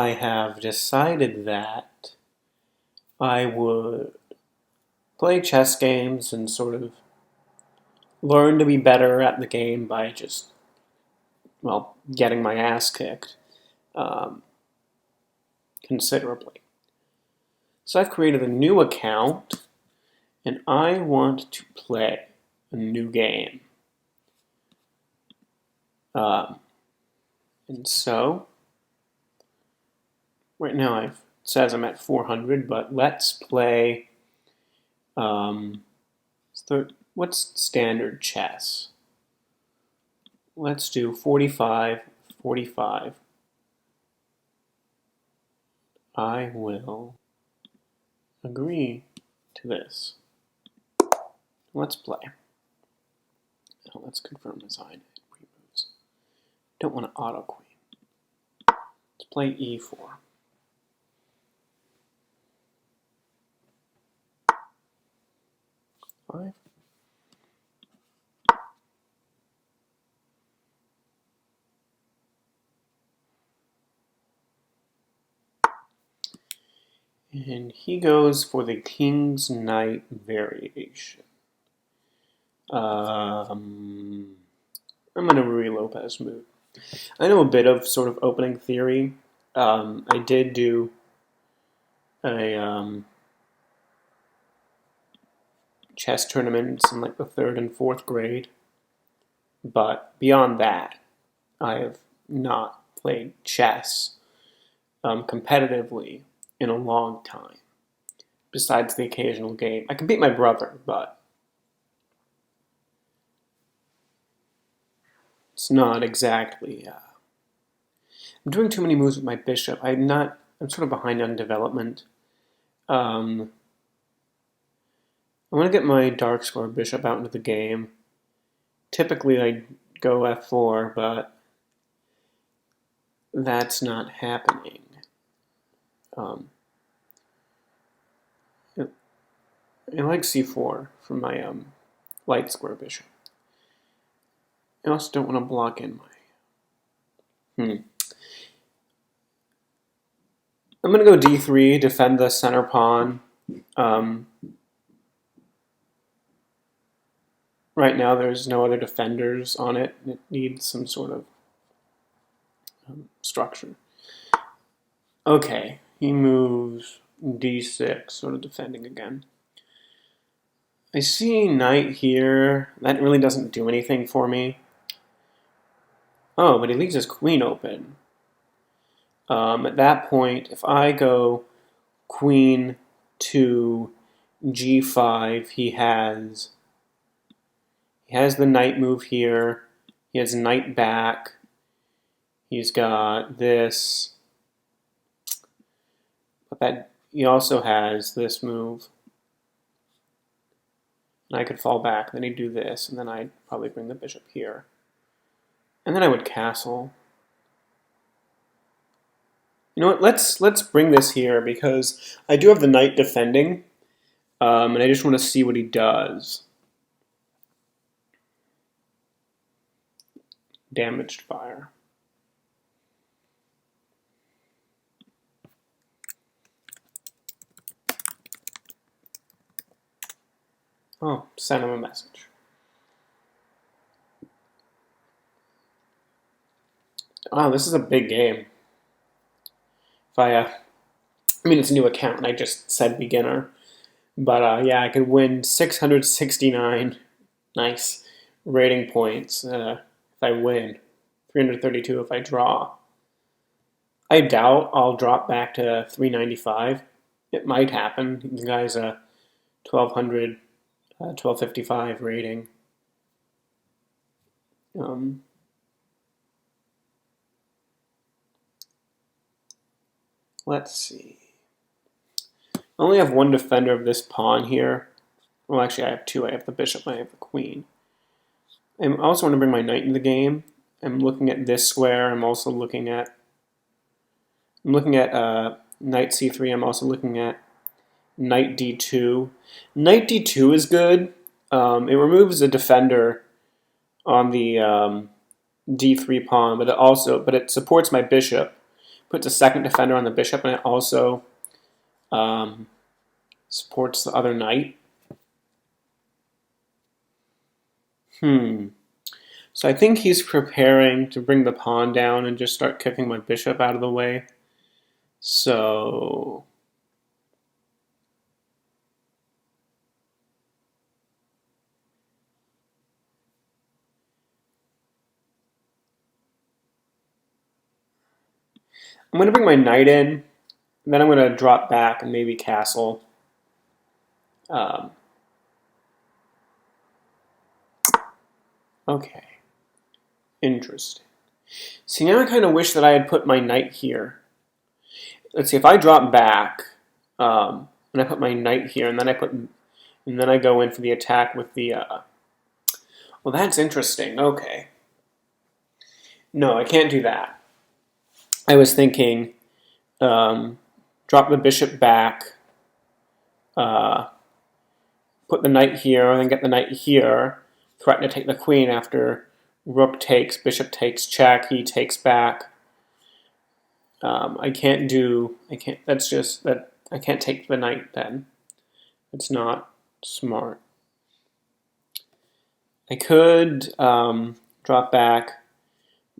I have decided that I would play chess games and sort of learn to be better at the game by just, well, getting my ass kicked um, considerably. So I've created a new account and I want to play a new game. Um, and so, right now it says I'm at 400, but let's play, um, what's standard chess? Let's do 45, 45. I will agree to this. Let's play. Now let's confirm design. Queen moves. Don't want to auto queen. Let's play e4. Five. And he goes for the king's knight variation. I'm going to Ruy Lopez move. I know a bit of sort of opening theory. I did do a chess tournaments in like the 3rd and 4th grade, but beyond that, I have not played chess competitively in a long time. Besides the occasional game, I can beat my brother, but it's not exactly. I'm doing too many moves with my bishop. I'm sort of behind on development. I want to get my dark square bishop out into the game. Typically, I go f4, but that's not happening. I like c4 for my light square bishop. I also don't want to block in my... I'm going to go d3, defend the center pawn. Right now there's no other defenders on it. It needs some sort of structure. Okay, he moves d6, sort of defending again. I see knight here. That really doesn't do anything for me. Oh, but he leaves his queen open. At that point, if I go queen to g5, he has the knight move here. He has knight back. He's got this. But he also has this move. And I could fall back, then he'd do this, and then I'd probably bring the bishop here. And then I would castle. You know what, let's bring this here, because I do have the knight defending, and I just want to see what he does. Damaged fire. Oh, send him a message. Oh, this is a big game. If I mean, it's a new account, and I just said beginner. But yeah, I could win 669 nice rating points if I win. 332 if I draw. I doubt I'll drop back to 395. It might happen. The guy's a 1200, 1255 rating. Let's see. I only have one defender of this pawn here. Well, actually, I have two. I have the bishop and I have the queen. I also want to bring my knight into the game. I'm looking at this square. I'm also looking at knight c3. I'm also looking at knight d2. Knight d2 is good. It removes a defender on the d3 pawn, but it supports my bishop. puts a second defender on the bishop, and it also supports the other knight. So I think he's preparing to bring the pawn down and just start kicking my bishop out of the way. So I'm going to bring my knight in, and then I'm going to drop back and maybe castle. Okay. Interesting. See, now I kind of wish that I had put my knight here. Let's see, if I drop back, and I put my knight here, and then I go in for the attack with the. Well, that's interesting. Okay. No, I can't do that. I was thinking, drop the bishop back, put the knight here, and then get the knight here, threaten to take the queen after rook takes, bishop takes, check, he takes back. I can't take the knight then. It's not smart. I could drop back,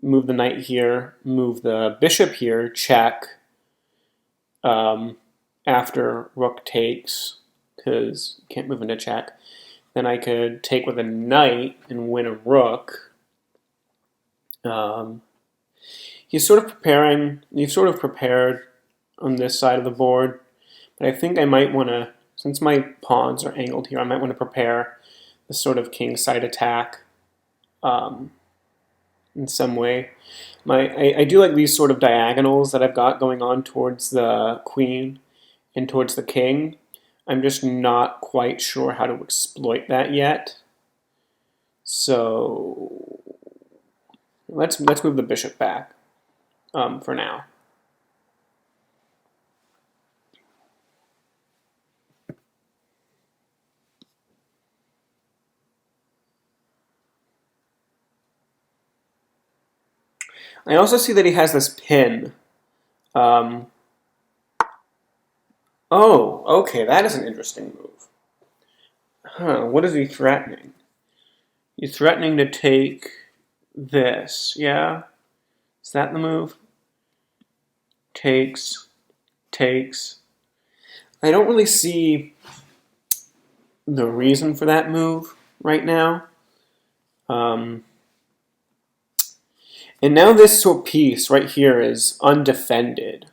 move the knight here, move the bishop here, check, after rook takes, because you can't move into check. Then I could take with a knight and win a rook. You've sort of prepared on this side of the board, but I think I might want to, since my pawns are angled here, I might want to prepare this sort of king side attack in some way. I do like these sort of diagonals that I've got going on towards the queen and towards the king. I'm just not quite sure how to exploit that yet. So let's move the bishop back for now. I also see that he has this pin. Oh, okay, that is an interesting move. Huh, what is he threatening? He's threatening to take this, yeah? Is that the move? Takes. I don't really see the reason for that move right now. And now this sort of piece right here is undefended.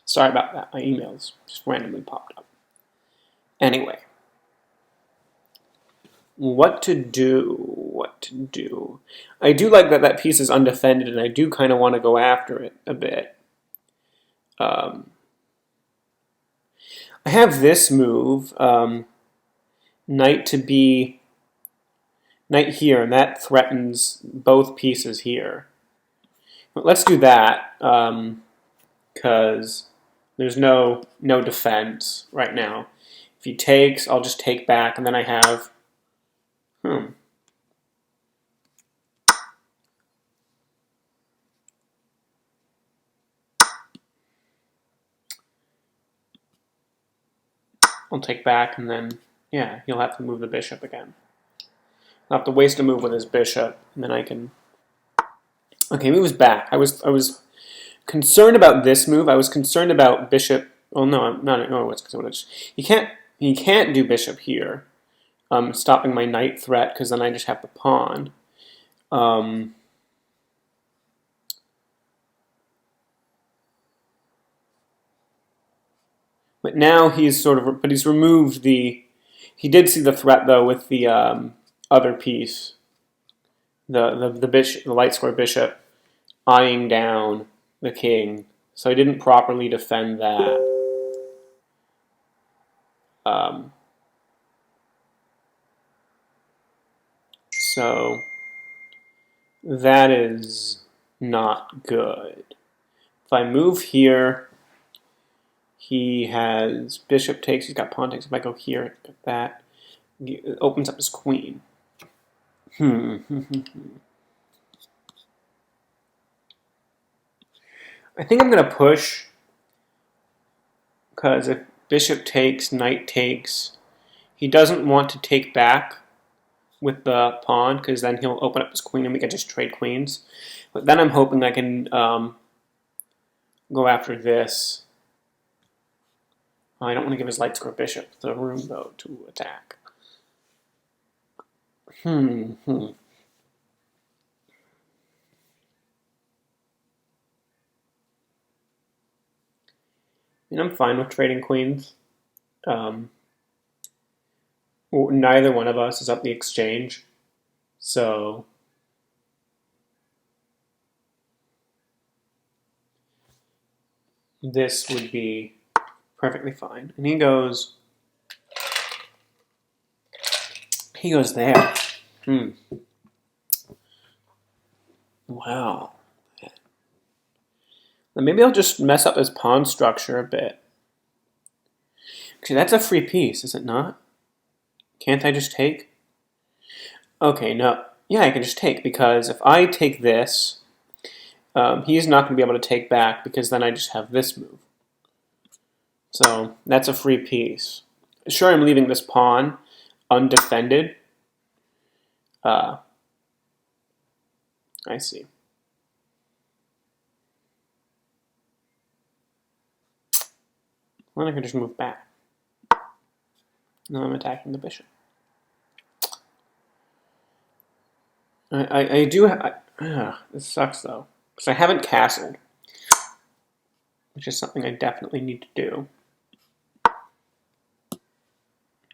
Sorry about that. My emails just randomly popped up. Anyway. What to do. I do like that that piece is undefended, and I do kind of want to go after it a bit. I have this move, knight here, and that threatens both pieces here. But let's do that, because there's no defense right now. If he takes, I'll just take back, and then I have... I'll take back, and then, yeah, he'll have to move the bishop again. I'll have to waste a move with his bishop, and then I can... Okay, he moves back. I was concerned about this move. I was concerned about bishop... Oh, no, I'm not... No, what's he can't do bishop here, stopping my knight threat, because then I just have the pawn. But now he's he's removed the... He did see the threat, though, with the other piece. The bishop, the light square bishop, eyeing down the king. So I didn't properly defend that. So that is not good. If I move here, He has bishop takes. He's got pawn takes. If I go here, get that, it opens up his queen. I think I'm gonna push because if bishop takes, knight takes, he doesn't want to take back with the pawn because then he'll open up his queen and we can just trade queens. But then I'm hoping I can go after this. I don't want to give his light square bishop the room though to attack. And I'm fine with trading queens. Neither one of us is up the exchange, so this would be perfectly fine. And he goes there. Wow. Then maybe I'll just mess up his pawn structure a bit. Actually, that's a free piece, is it not? Can't I just take? Okay, no. Yeah, I can just take, because if I take this, he's not going to be able to take back, because then I just have this move. So that's a free piece. Sure, I'm leaving this pawn undefended. I see. Then I can just move back. Now I'm attacking the bishop. I do have... this sucks, though. Because I haven't castled. Which is something I definitely need to do.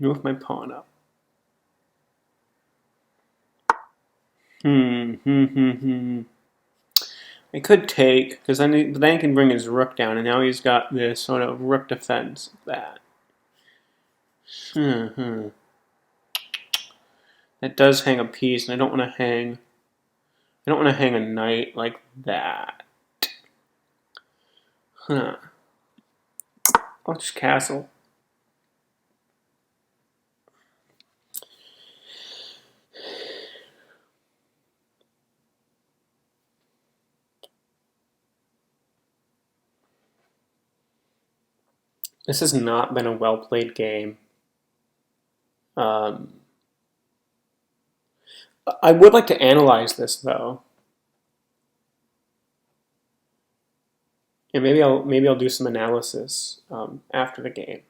Move my pawn up. I could take, because then he can bring his rook down, and now he's got this sort of rook defense of that. That does hang a piece, and I don't want to hang. I don't want to hang a knight like that. I'll just castle. This has not been a well-played game. I would like to analyze this, though. And maybe I'll do some analysis after the game.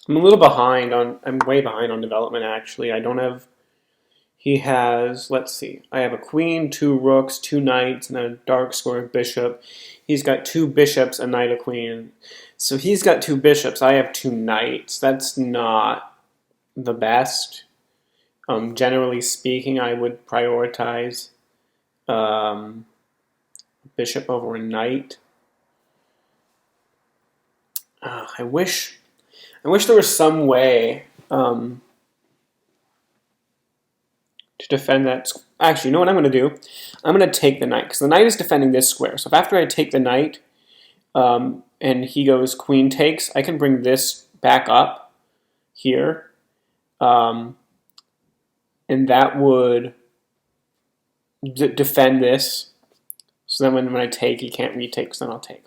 I'm a little behind on. I'm way behind on development, actually. I don't have. He has. Let's see. I have a queen, 2 rooks, 2 knights, and a dark square bishop. He's got 2 bishops, a knight, a queen. So he's got 2 bishops. I have 2 knights. That's not the best. Generally speaking, I would prioritize bishop over a knight. I wish there was some way to defend that. Actually, you know what I'm going to do? I'm going to take the knight, because the knight is defending this square. So after I take the knight, and he goes queen takes, I can bring this back up here. And that would defend this. So then when I take, he can't retake, so then I'll take.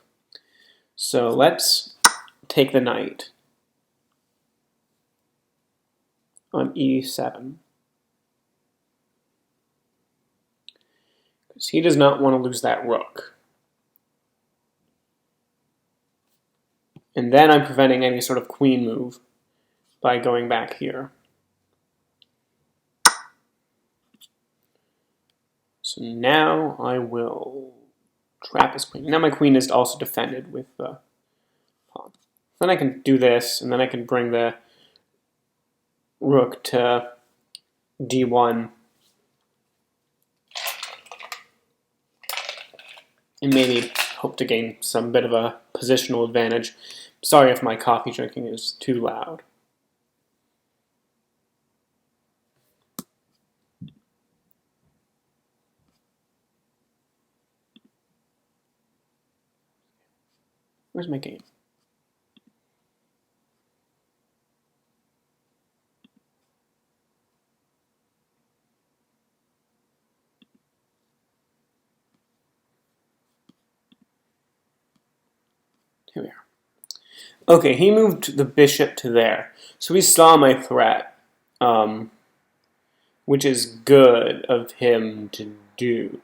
So let's take the knight on e7. Because he does not want to lose that rook. And then I'm preventing any sort of queen move by going back here. So now I will trap his queen. Now my queen is also defended with the pawn. Then I can do this, and then I can bring the rook to d1. And maybe hope to gain some bit of a positional advantage. Sorry if my coffee drinking is too loud. Where's my game? Here we are. Okay, he moved the bishop to there. So he saw my threat, which is good of him to do.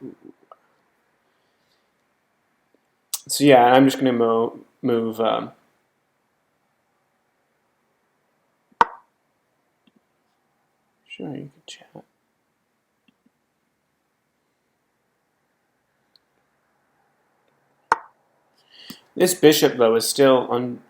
So yeah, I'm just going to move sure, you can chat. This bishop, though, is still on...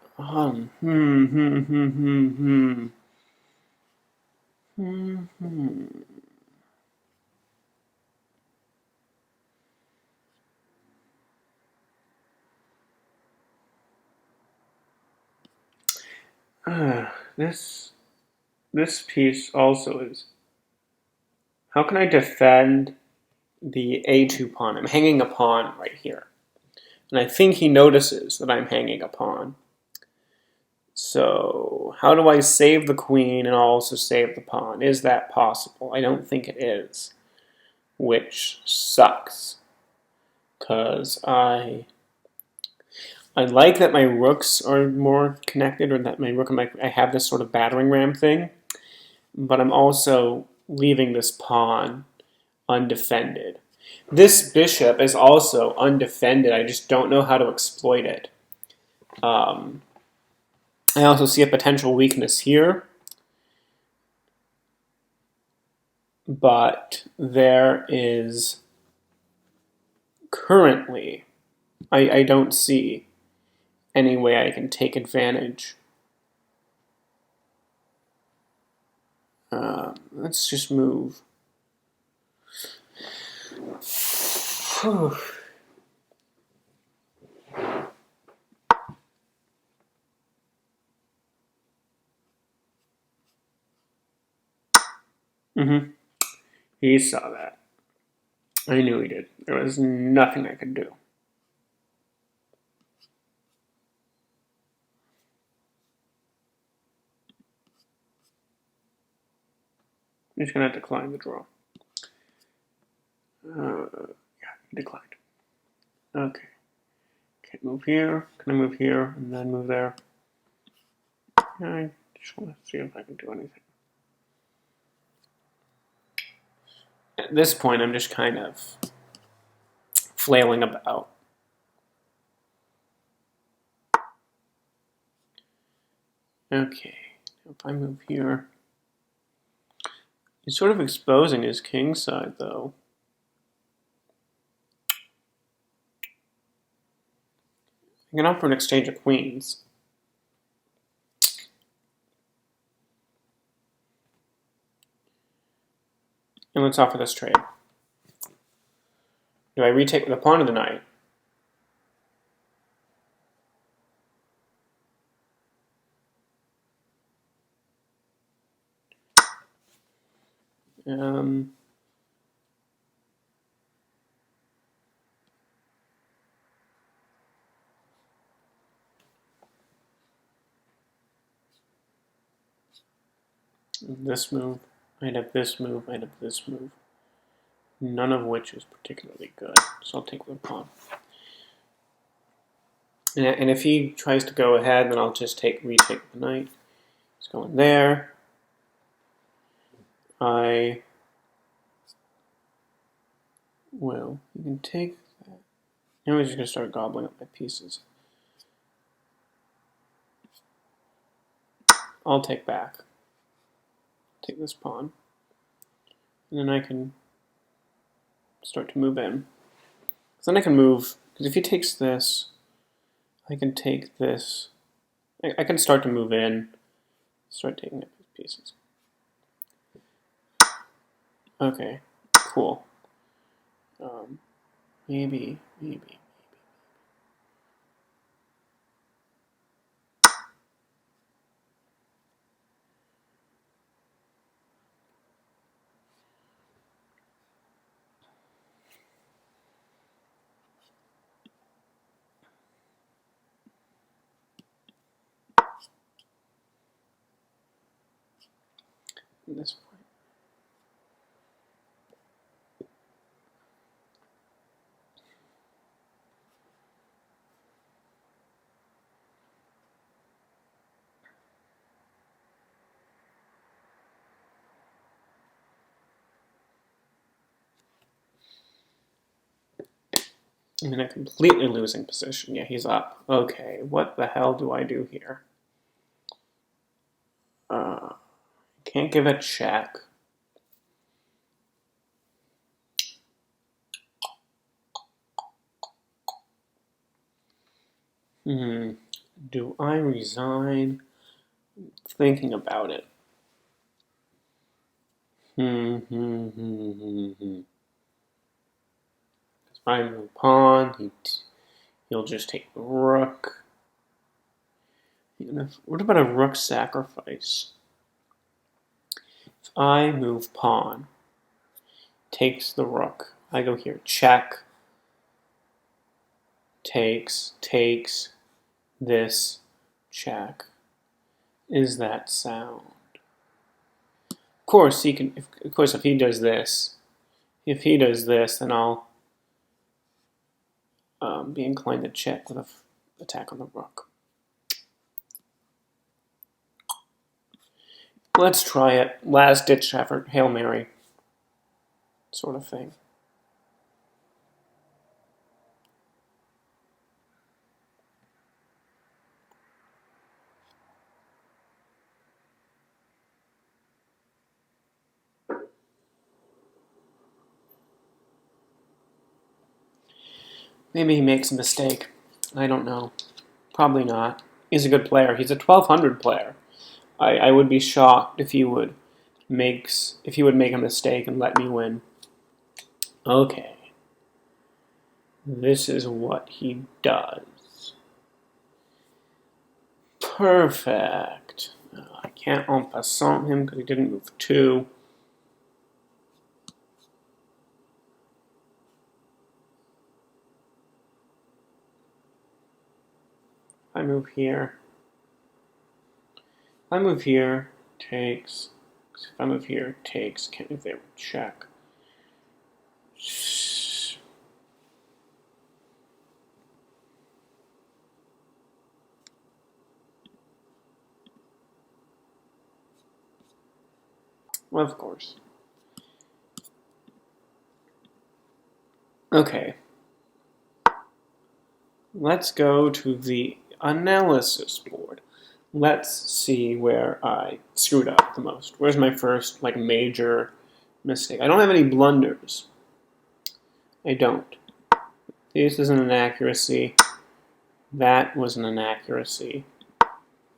This piece also is... How can I defend the a2 pawn? I'm hanging a pawn right here. And I think he notices that I'm hanging a pawn. So how do I save the queen and also save the pawn? Is that possible? I don't think it is, which sucks. Because I like that my rooks are more connected, or that my rook and I have this sort of battering ram thing, but I'm also leaving this pawn undefended. This bishop is also undefended. I just don't know how to exploit it. I also see a potential weakness here, but there is currently, I don't see any way I can take advantage. Let's just move. He saw that. I knew he did. There was nothing I could do. I'm just going to decline the draw. Yeah, he declined. Okay. Can't move here. Can I move here and then move there? I just want to see if I can do anything. At this point, I'm just kind of flailing about. Okay, if I move here, he's sort of exposing his king side, though. I can offer an exchange of queens. And let's offer this trade. Do I retake with a pawn or the knight? This move, I'd have this move, I'd have this move. None of which is particularly good, so I'll take with a pawn. And if he tries to go ahead, then I'll just retake the knight. He's going there. I will. You can take that. Now he's just going to start gobbling up my pieces. I'll take back. Take this pawn. And then I can start to move in. Then I can move, because if he takes this, I can take this. I can start to move in, start taking up his pieces. Okay, cool. Maybe. at this point. I'm in a completely losing position. Yeah, he's up. Okay, what the hell do I do here? Can't give a check. Do I resign? Thinking about it. If I move pawn, he'll just take the rook. What about a rook sacrifice? If I move pawn, takes the rook. I go here, check, takes, this, check. Is that sound? Of course, he can. Of course, if he does this, then I'll be inclined to check with an attack on the rook. Let's try it. Last ditch effort, Hail Mary, sort of thing. Maybe he makes a mistake. I don't know. Probably not. He's a good player. He's a 1200 player. I would be shocked if he would make a mistake and let me win. Okay. This is what he does. Perfect. I can't en passant him because he didn't move 2. I move here. If I move here, takes. If I move here, takes. Can't move there, check. Well, of course. Okay. Let's go to the analysis board. Let's see where I screwed up the most. Where's my first major mistake? I don't have any blunders. I don't. This is an inaccuracy. That was an inaccuracy.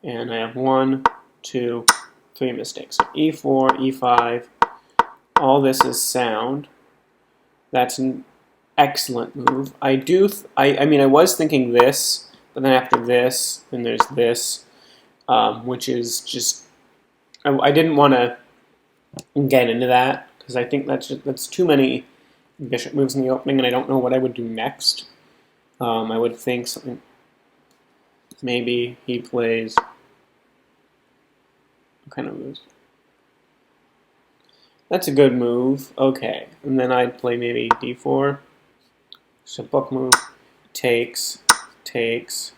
And I have 1, 2, 3 mistakes. So E4, E5. All this is sound. That's an excellent move. I was thinking this, but then after this, then there's this, which is just, I didn't want to get into that because I think that's too many bishop moves in the opening, and I don't know what I would do next. I would think something. Maybe he plays. What kind of moves? That's a good move. Okay, and then I'd play maybe d4. So book move, takes, takes,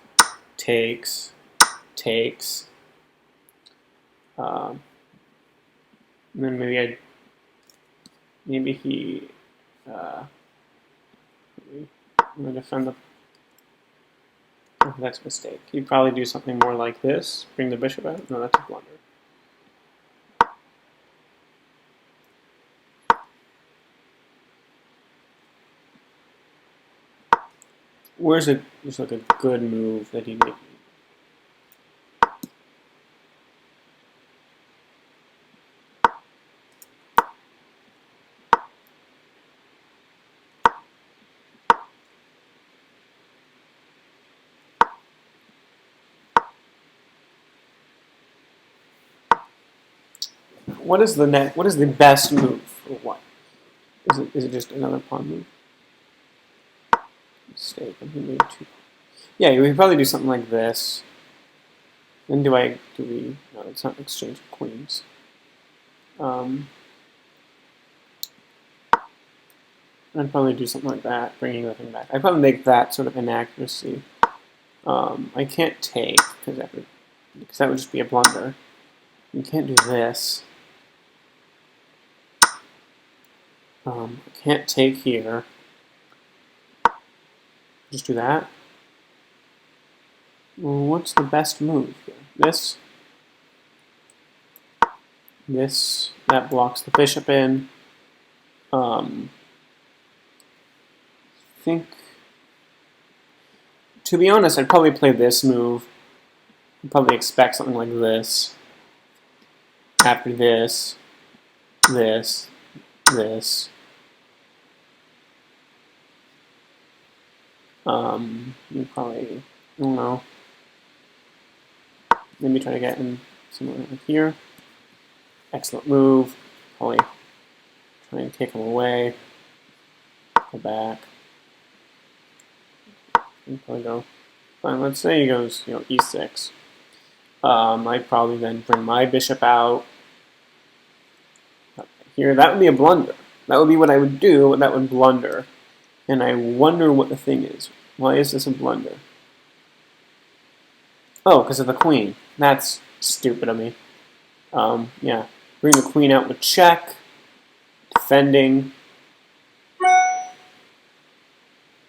takes, takes. And then maybe he. I'm gonna defend the. Oh, that's a mistake. He'd probably do something more like this. Bring the bishop out. No, that's a blunder. Where's a good move that he made? What is the best move for what? Is it just another pawn move? Mistake. He made 2. Yeah, we could probably do something like this. Then no, it's not exchange of queens. I'd probably do something like that, bringing the thing back. I'd probably make that sort of inaccuracy. I can't take, because that would just be a blunder. You can't do this. I can't take here. Just do that. Well, what's the best move here? This. This. That blocks the bishop in. I think, to be honest, I'd probably play this move. I'd probably expect something like this. After this. This. This. You probably, I don't know, maybe try to get in somewhere like here. Excellent move. Probably try and kick him away. Go back. And probably go. Fine, let's say he goes, e6. I'd probably then bring my bishop out. Here, that would be a blunder. That would be what I would do, but that would blunder. And I wonder what the thing is. Why is this a blunder? Oh, because of the queen. That's stupid of me. Yeah. Bring the queen out with check. Defending.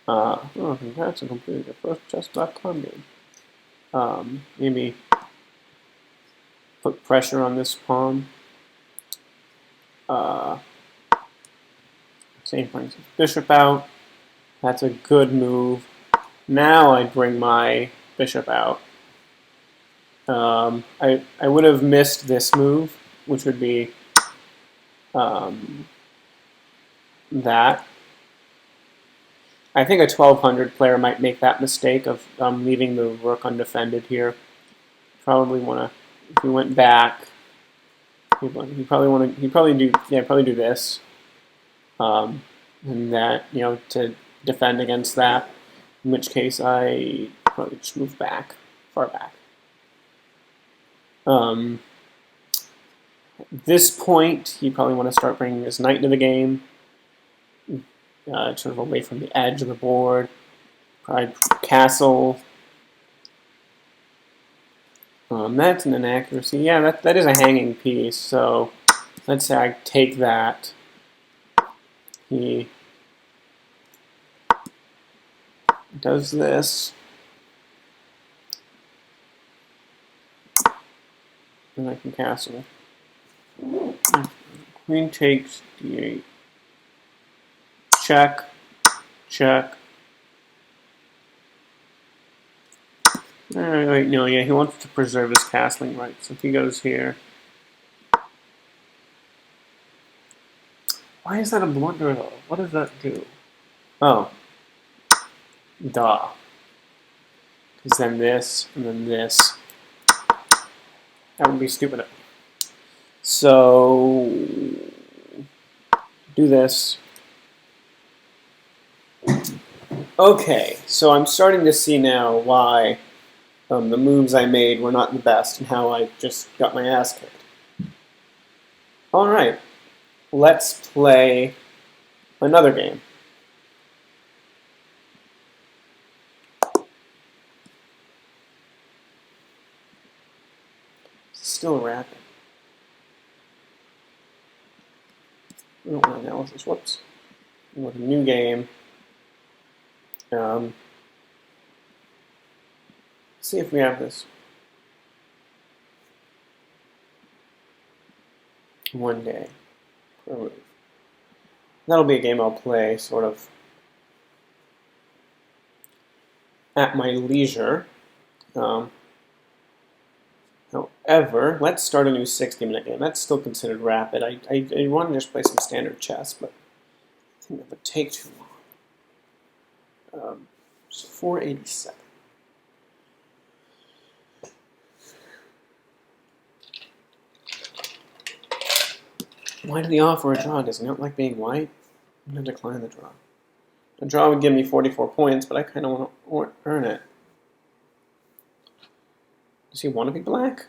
Oh, congrats on completing your first chess.com game. Maybe put pressure on this pawn. Same brings his bishop out. That's a good move. Now I bring my bishop out. I would have missed this move, which would be that. I think a 1200 player might make that mistake of leaving the rook undefended here. Probably want to, if we went back, he'd probably do this, and that, to defend against that. In which case, I probably just move back, far back. At this point, he'd probably want to start bringing his knight into the game, sort of away from the edge of the board. Probably castle. That's an inaccuracy. Yeah, that is a hanging piece. So let's say I take that. He does this. And I can castle. Queen takes d8. Check. Check. Wait, no, yeah, he wants to preserve his castling rights. If he goes here. Why is that a blunder though? What does that do? Oh. Duh. Because then this, and then this. That would be stupid. So, do this. Okay, so I'm starting to see now why the moves I made were not the best and how I just got my ass kicked. Alright, let's play another game. Still rapid. We don't want analysis. Whoops. With a new game. See if we have this. One day. That'll be a game I'll play sort of at my leisure. However, let's start a new 60-minute game. That's still considered rapid. I want to just play some standard chess, but I think that would take too long. It's 487. Why did he offer a draw? Does he not like being white? I'm going to decline the draw. The draw would give me 44 points, but I kind of want to earn it. Does he want to be black?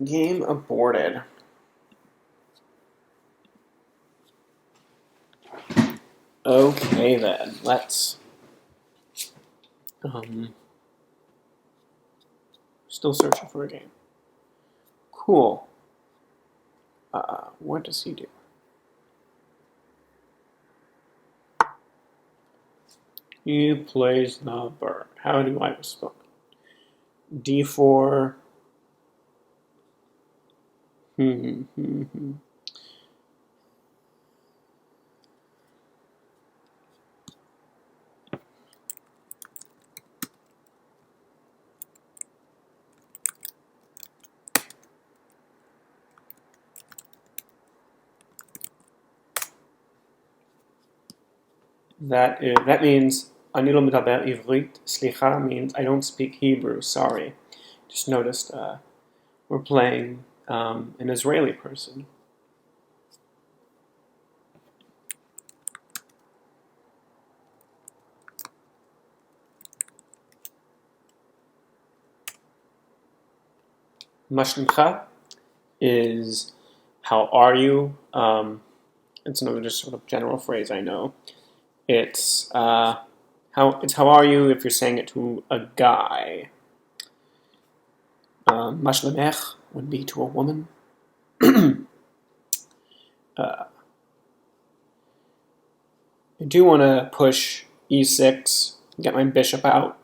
Game aborted. Okay then, let's still searching for a game. Cool. What does he do? He plays the bird. How do I respond? D4. That means אני לא מדבר עברית. סליחה means I don't speak Hebrew. Sorry. Just noticed we're playing an Israeli person. מה שלומך is how are you? It's another just sort of general phrase I know. It's how are you if you're saying it to a guy. מה שלומך would be to a woman. I do want to push e6, get my bishop out,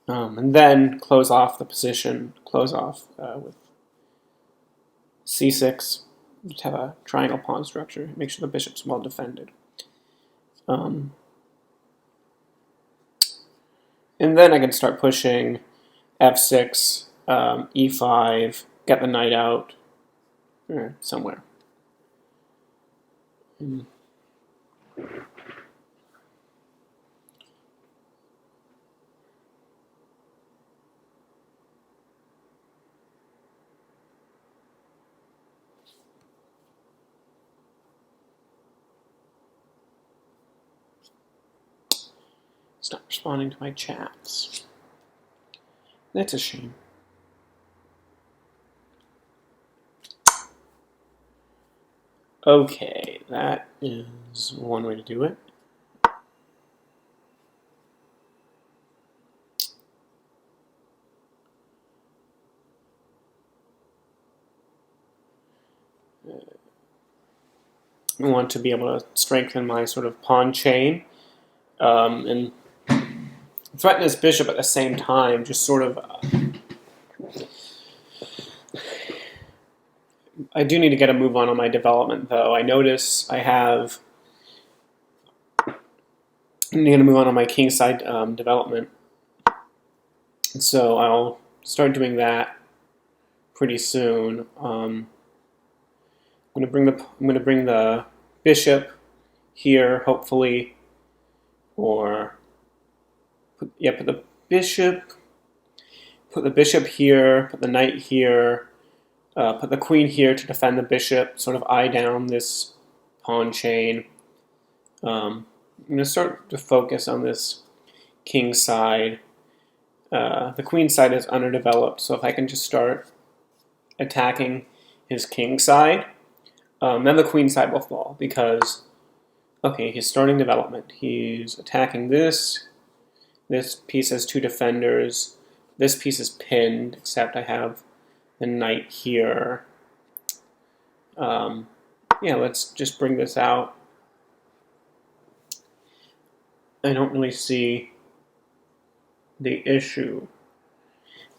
and then close off the position, close off with c6, just have a triangle pawn structure, make sure the bishop's well defended. And then I can start pushing f6, e5, get the knight out, somewhere. It's not responding to my chats. That's a shame. Okay, that is one way to do it. I want to be able to strengthen my sort of pawn chain and threaten his bishop at the same time, just sort of... I do need to get a move on my development, though. I notice I have... I need to move on my kingside development. So I'll start doing that pretty soon. I'm going to bring the bishop here, hopefully, or put the bishop here, put the knight here, put the queen here to defend the bishop, sort of eye down this pawn chain. I'm going to start to focus on this king side. The queen side is underdeveloped, so if I can just start attacking his king side, then the queen side will fall because, okay, he's starting development. He's attacking this. This piece has two defenders. This piece is pinned, except I have the knight here. Yeah, let's just bring this out. I don't really see the issue.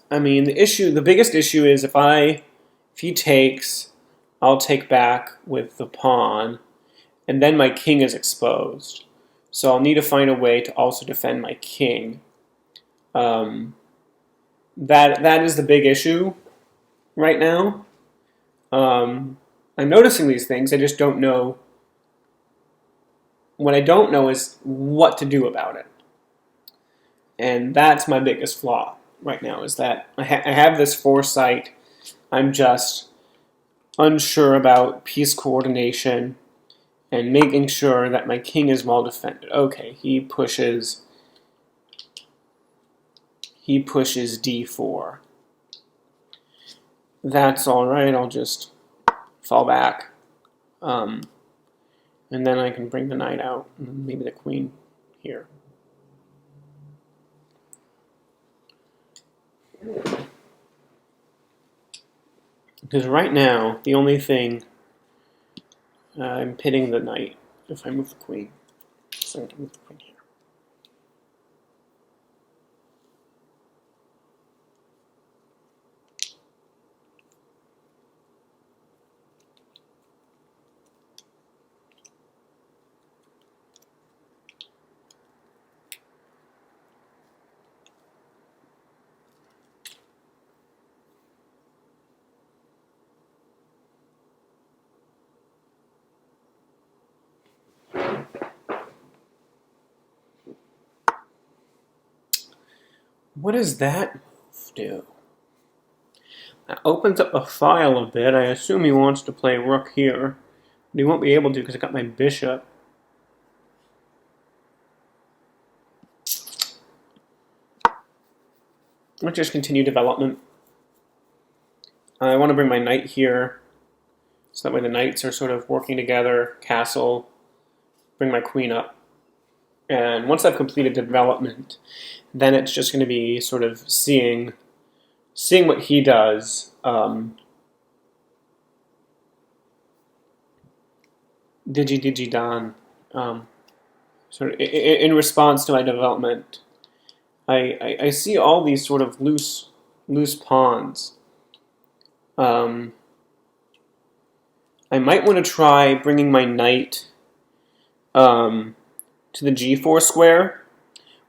I mean, the biggest issue is if he takes, I'll take back with the pawn, and then my king is exposed. So I'll need to find a way to also defend my king. That is the big issue right now. I'm noticing these things. I just don't know. What I don't know is what to do about it. And that's my biggest flaw right now, is that I have this foresight. I'm just unsure about piece coordination and making sure that my king is well defended. Okay, he pushes d4. that's all right. I'll just fall back. And then I can bring the knight out, and maybe the queen here. Because right now, the only thing, I'm pitting the knight if I move the queen. So I can move the queen here. What does that move do? That opens up a file a bit. I assume he wants to play rook here. But he won't be able to because I got my bishop. Let's just continue development. I want to bring my knight here. So that way the knights are sort of working together. Castle. Bring my queen up. And once I've completed development, then it's just going to be sort of seeing what he does. Digi don. Sort of in response to my development, I see all these sort of loose pawns. I might want to try bringing my knight to the g4 square,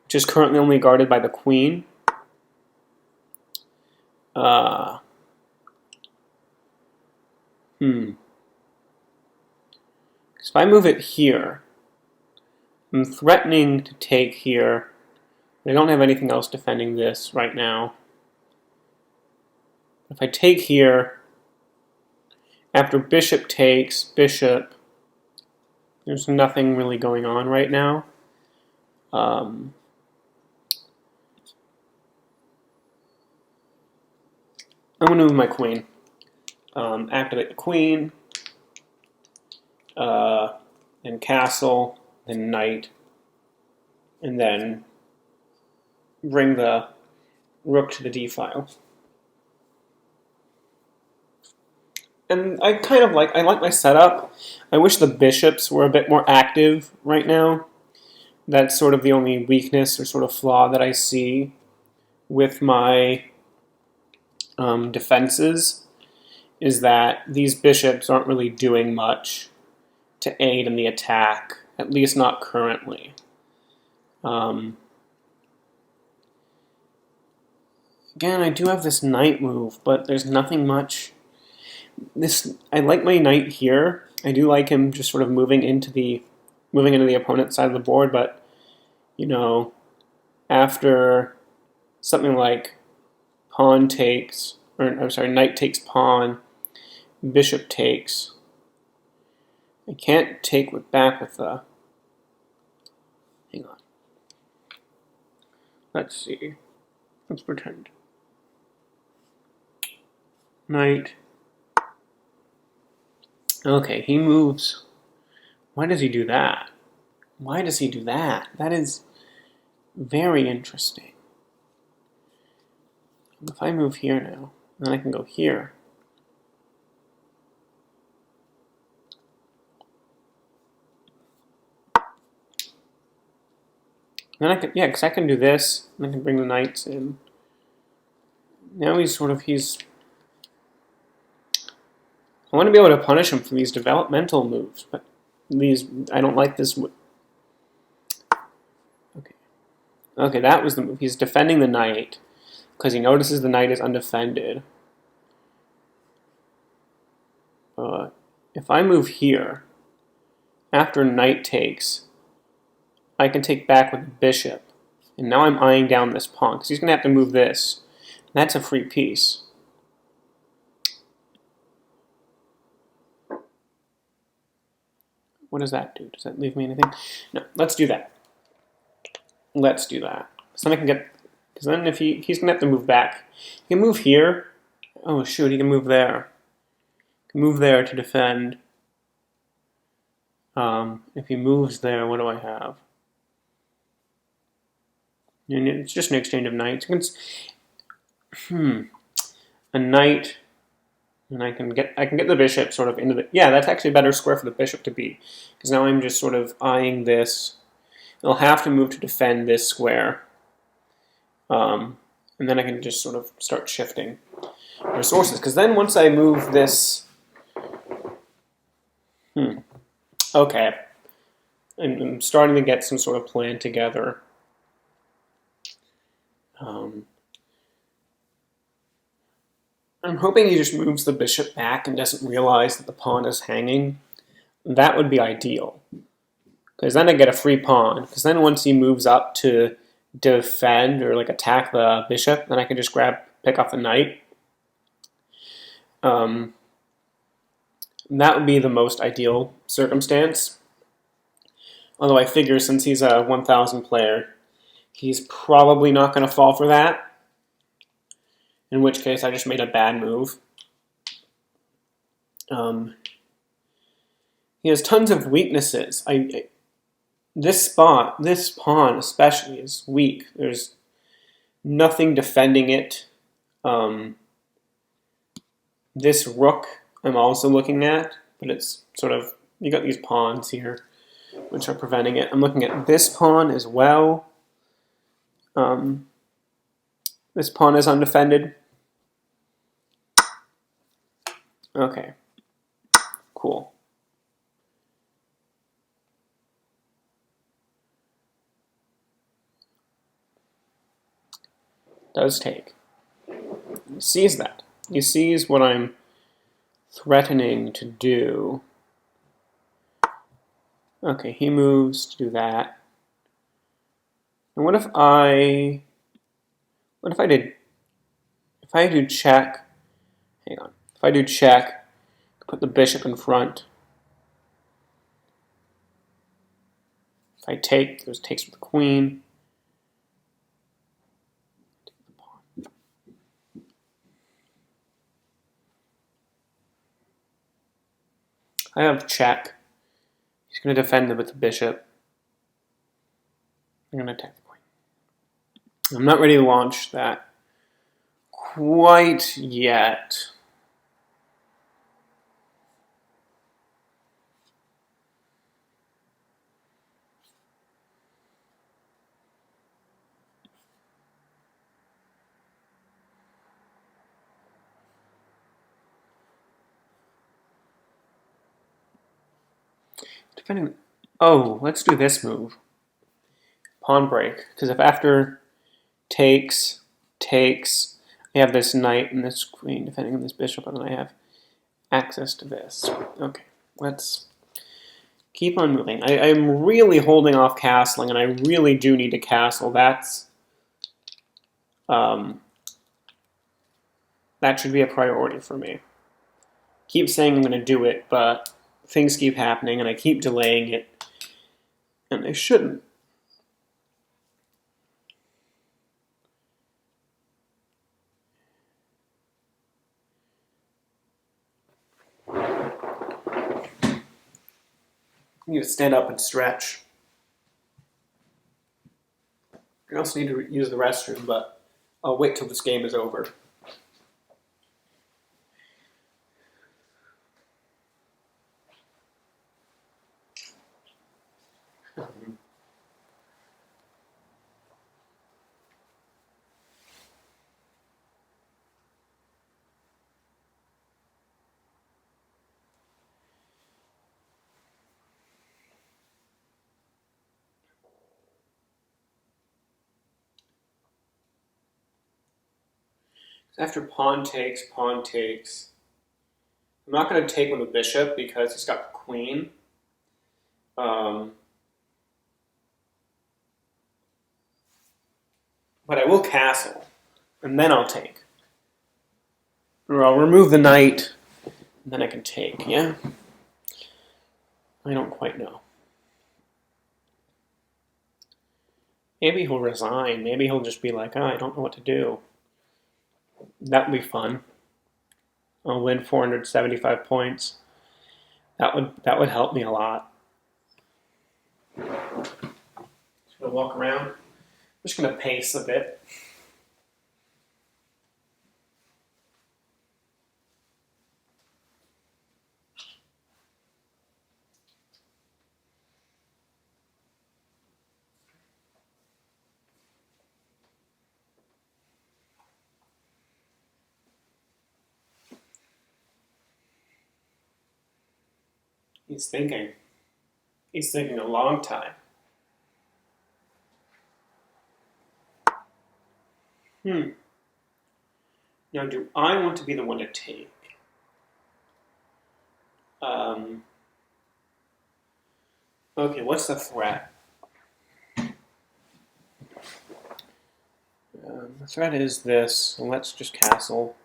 which is currently only guarded by the queen. If I move it here, I'm threatening to take here. I don't have anything else defending this right now. If I take here, after bishop takes, bishop, there's nothing really going on right now. I'm going to move my queen. Activate the queen, then castle, then knight, and then bring the rook to the d file. And I like my setup. I wish the bishops were a bit more active right now. That's sort of the only weakness or sort of flaw that I see with my defenses, is that these bishops aren't really doing much to aid in the attack, at least not currently. Again, I do have this knight move, but there's nothing much. I like my knight here. I do like him just sort of moving into the opponent's side of the board, but after something like pawn takes, or I'm sorry, knight takes pawn, bishop takes. I can't take back with the. Hang on. Let's see. Let's pretend. Knight. Okay, he moves. Why does he do that? Why does he do that? That is very interesting. If I move here now, then I can go here. Then I can, because I can do this, and I can bring the knights in. Now he's I want to be able to punish him for these developmental moves, but I don't like this. Okay, that was the move. He's defending the knight because he notices the knight is undefended. But if I move here, after knight takes, I can take back with the bishop. And now I'm eyeing down this pawn because he's going to have to move this. And that's a free piece. What does that do? Does that leave me anything? No, let's do that. Let's do that. So then I can get, because then if he's going to have to move back. He can move here, Oh shoot, he can move there. He can move there to defend. If he moves there, what do I have? And it's just an exchange of knights. A knight, and I can get the bishop sort of into the. Yeah, that's actually a better square for the bishop to be, because now I'm just sort of eyeing this. I'll have to move to defend this square, and then I can just sort of start shifting resources. Because then once I move this, okay, I'm starting to get some sort of plan together. I'm hoping he just moves the bishop back and doesn't realize that the pawn is hanging. That would be ideal. Because then I get a free pawn. Because then once he moves up to defend or like attack the bishop, then I can just pick off the knight. That would be the most ideal circumstance. Although I figure since he's a 1,000 player, he's probably not going to fall for that. In which case, I just made a bad move. He has tons of weaknesses. This pawn especially, is weak. There's nothing defending it. This rook I'm also looking at, but it's sort of, you got these pawns here, which are preventing it. I'm looking at this pawn as well. This pawn is undefended. Okay, cool. Does take. He sees that. He sees what I'm threatening to do. Okay, he moves to do that. And what if I do check, hang on. If I do check, put the bishop in front. If I take, there's takes with the queen. I have check. He's going to defend it with the bishop. I'm going to attack the queen. I'm not ready to launch that quite yet. Depending. Oh, let's do this move. Pawn break. Because if after takes, I have this knight and this queen defending on this bishop, and then I have access to this. Okay, let's keep on moving. I'm really holding off castling, and I really do need to castle. That should be a priority for me. Keep saying I'm going to do it, but things keep happening, and I keep delaying it, and they shouldn't. I need to stand up and stretch. I also need to use the restroom, but I'll wait till this game is over. After pawn takes, I'm not going to take with the bishop because he's got the queen. But I will castle, and then I'll take. Or I'll remove the knight, and then I can take, yeah? I don't quite know. Maybe he'll resign. Maybe he'll just be like, oh, I don't know what to do. That would be fun. I'll win 475 points. That would help me a lot. Just gonna walk around. I'm just gonna pace a bit. He's thinking. He's thinking a long time. Now, do I want to be the one to take? Okay, what's the threat? The threat is this, so let's just castle.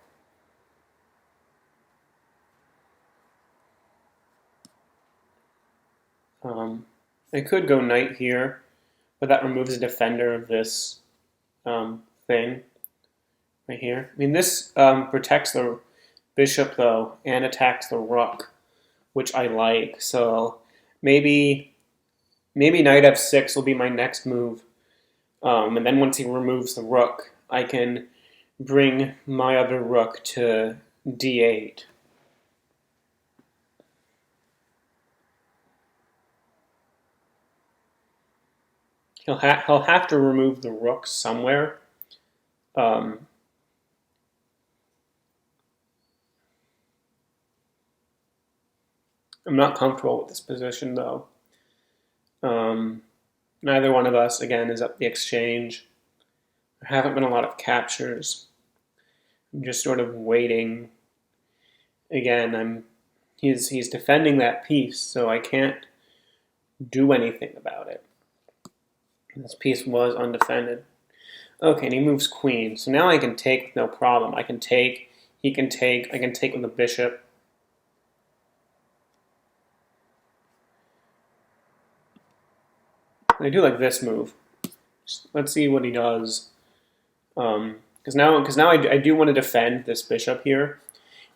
I could go knight here, but that removes a defender of this thing right here. I mean, this protects the bishop, though, and attacks the rook, which I like. So maybe knight f6 will be my next move. And then once he removes the rook, I can bring my other rook to d8. He'll have to remove the rook somewhere. I'm not comfortable with this position, though. Neither one of us, again, is up the exchange. There haven't been a lot of captures. I'm just sort of waiting. Again, he's defending that piece, so I can't do anything about it. This piece was undefended. Okay, and he moves queen. So now I can take with no problem. I can take, he can take, I can take with the bishop. I do like this move. Let's see what he does. Because now I do want to defend this bishop here.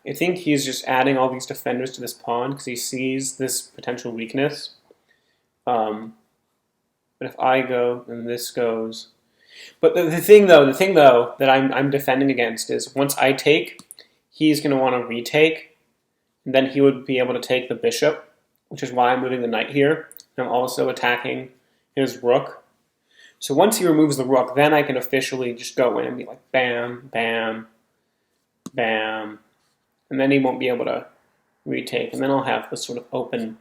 I think he's just adding all these defenders to this pawn because he sees this potential weakness. But if I go, then this goes. But the thing though that I'm defending against is once I take, he's going to want to retake, and then he would be able to take the bishop, which is why I'm moving the knight here. And I'm also attacking his rook. So once he removes the rook, then I can officially just go in and be like bam, bam, bam, and then he won't be able to retake, and then I'll have this sort of open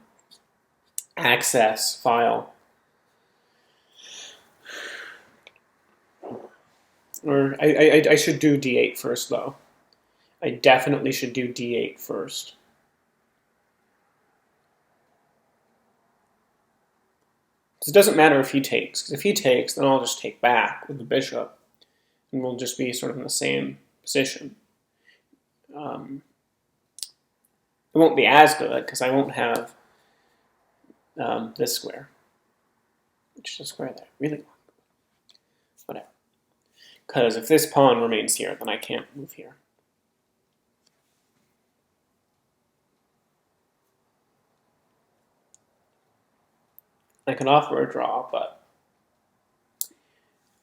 access file. Or I should do d8 first, though. I definitely should do d8 first. It doesn't matter if he takes, because if he takes, then I'll just take back with the bishop, and we'll just be sort of in the same position. It won't be as good, because I won't have this square, which is a square that I really want. Whatever. Because if this pawn remains here, then I can't move here. I can offer a draw, but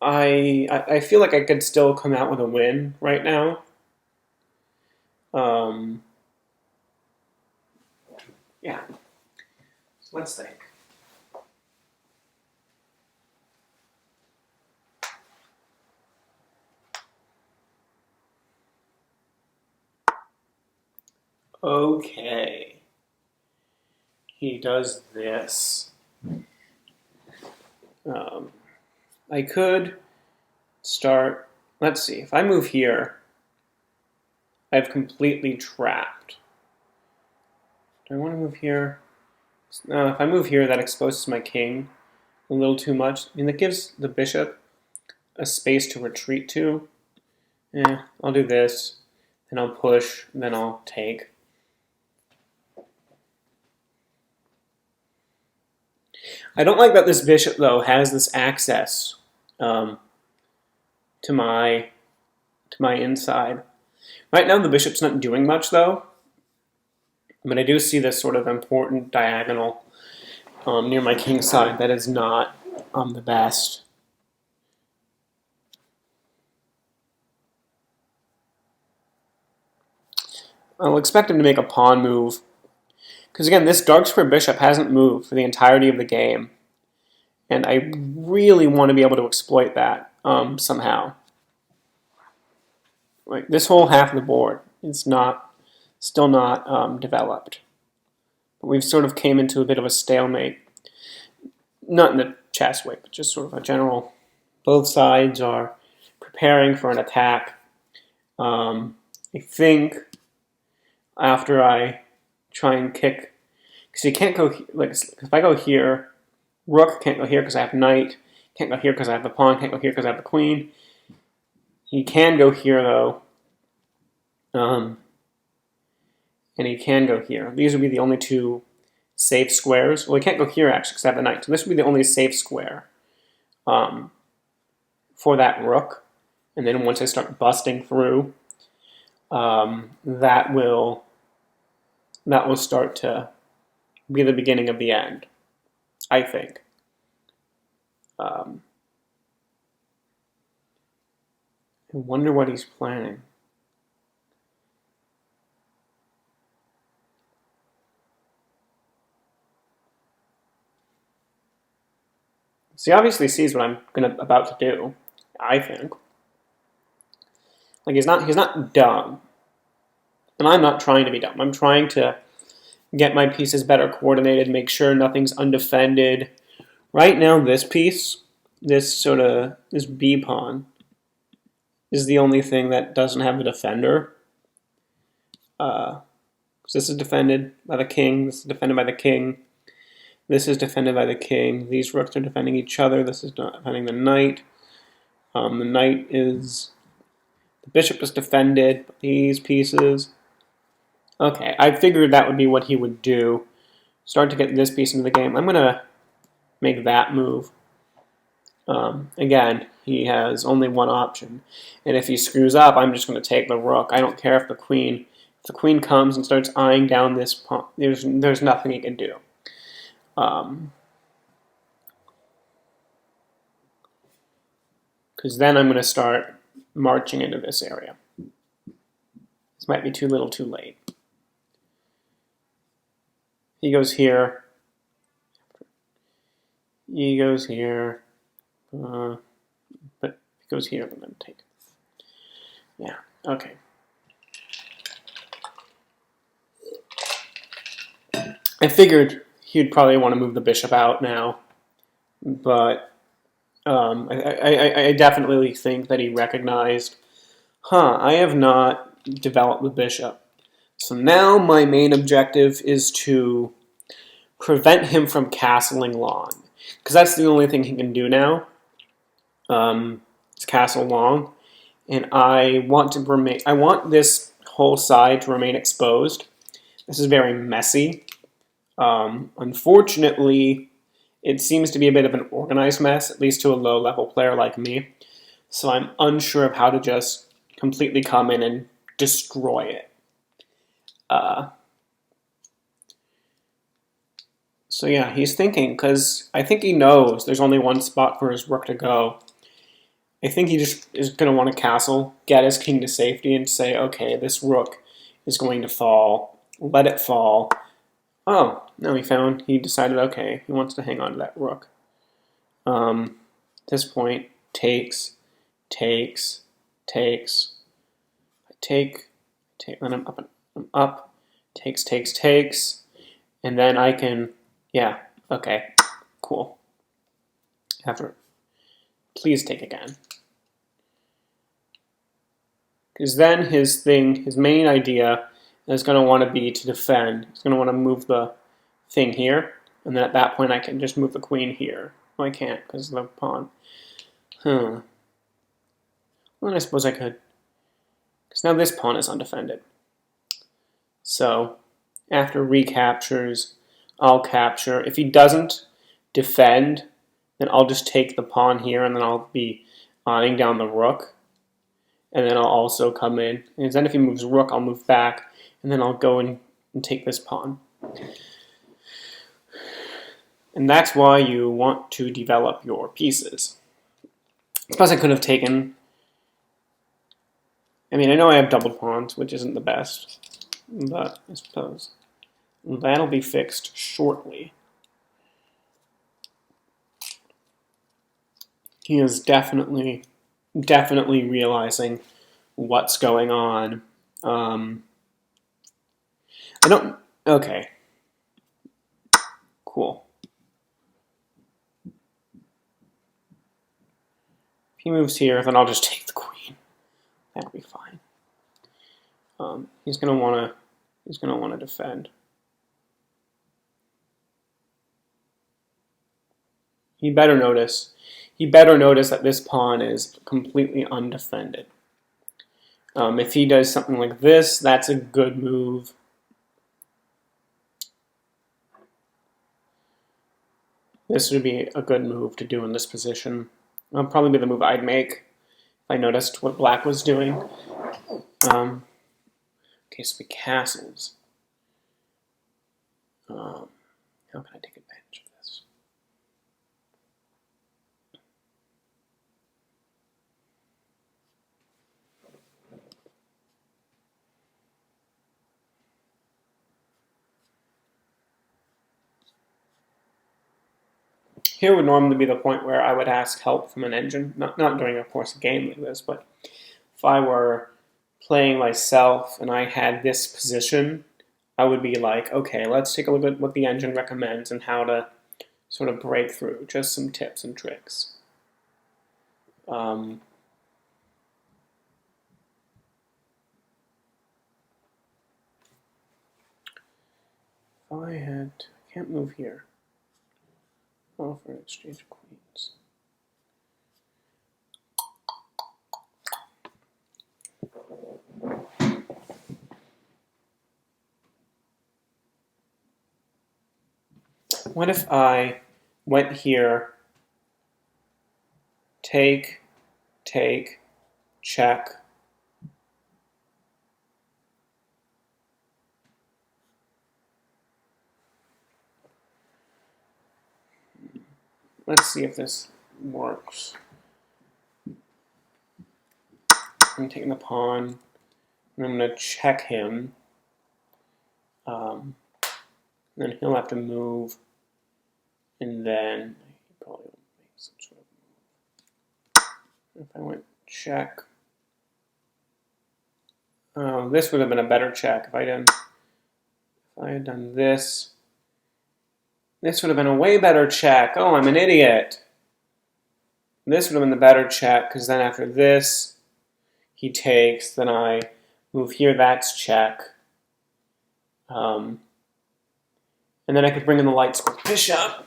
I feel like I could still come out with a win right now. Yeah. Let's think. Okay. He does this. I could start, let's see, if I move here, I've completely trapped. Do I want to move here? No, if I move here, that exposes my king a little too much. I mean, that gives the bishop a space to retreat to. I'll do this, then I'll push, then I'll take. I don't like that this bishop, though, has this access to my inside. Right now the bishop's not doing much though, but I do see this sort of important diagonal near my king side that is not the best. I'll expect him to make a pawn move, because again, this dark square bishop hasn't moved for the entirety of the game, and I really want to be able to exploit that somehow. Like this whole half of the board is still not developed. But we've sort of came into a bit of a stalemate, not in the chess way, but just sort of a general. Both sides are preparing for an attack. I think after I try and kick, because you can't go, like if I go here, rook can't go here because I have knight, can't go here because I have the pawn, can't go here because I have the queen. He can go here though, and he can go here. These would be the only two safe squares. Well, he can't go here actually because I have the knight, so this would be the only safe square for that rook. And then once I start busting through, that will start to be the beginning of the end, I think. I wonder what he's planning. So he obviously sees what I'm about to do, I think. Like he's not dumb. And I'm not trying to be dumb. I'm trying to get my pieces better coordinated, make sure nothing's undefended. Right now, this piece, this B pawn, is the only thing that doesn't have a defender. This is defended by the king, this is defended by the king, this is defended by the king, these rooks are defending each other, this is not defending the knight. The bishop is defended, these pieces. Okay, I figured that would be what he would do. Start to get this piece into the game. I'm going to make that move. Again, he has only one option. And if he screws up, I'm just going to take the rook. I don't care if the queen comes and starts eyeing down this pawn. There's nothing he can do. Because then I'm going to start marching into this area. This might be too little too late. He goes here. He goes here. But if he goes here, I'm going to take it. Yeah, okay. I figured he'd probably want to move the bishop out now, but I definitely think that he recognized, I have not developed the bishop. So now my main objective is to prevent him from castling long, because that's the only thing he can do now. Is castle long, and I want this whole side to remain exposed. This is very messy. Unfortunately, it seems to be a bit of an organized mess, at least to a low-level player like me. So I'm unsure of how to just completely come in and destroy it. So yeah, he's thinking, because I think he knows there's only one spot for his rook to go. I think he just is going to want to castle, get his king to safety, and say, okay, this rook is going to fall. Let it fall. Oh, no, he decided, okay, he wants to hang on to that rook. At this point, takes, I take, then I'm up, takes, and then I can, yeah, okay, cool. Please take again. Because then his main idea is going to want to be to defend. He's going to want to move the thing here, and then at that point I can just move the queen here. Well, I can't because of the pawn. Well, then I suppose I could. Because now this pawn is undefended. So after recaptures, I'll capture. If he doesn't defend, then I'll just take the pawn here, and then I'll be eyeing down the rook. and then I'll also come in. And then if he moves rook, I'll move back, and then I'll go and take this pawn. And that's why you want to develop your pieces. Plus I could have taken, I mean, I know I have doubled pawns, which isn't the best, but I suppose that'll be fixed shortly. He is definitely realizing what's going on. I don't, okay. Cool. If he moves here, then I'll just take the queen. That'll be fine. He's gonna wanna defend. He better notice that this pawn is completely undefended. If he does something like this, that's a good move. This would be a good move to do in this position. It'll probably be the move I'd make if I noticed what black was doing. Okay, so the castles. How can I take advantage of this? Here would normally be the point where I would ask help from an engine. Not during, of course, a game like this, but if I were playing myself and I had this position, I would be like, okay, let's take a look at what the engine recommends and how to sort of break through. Just some tips and tricks. I can't move here. Oh, for an exchange of queens. What if I went here, take, check. Let's see if this works. I'm taking the pawn, and I'm going to check him. Then he'll have to move, and then he probably will make some sort of move. If I went check, this would have been a better check if I had done this. This would have been a way better check. Oh, I'm an idiot. This would have been the better check, because then after this, he takes, then I move here, that's check. And then I could bring in the light square bishop.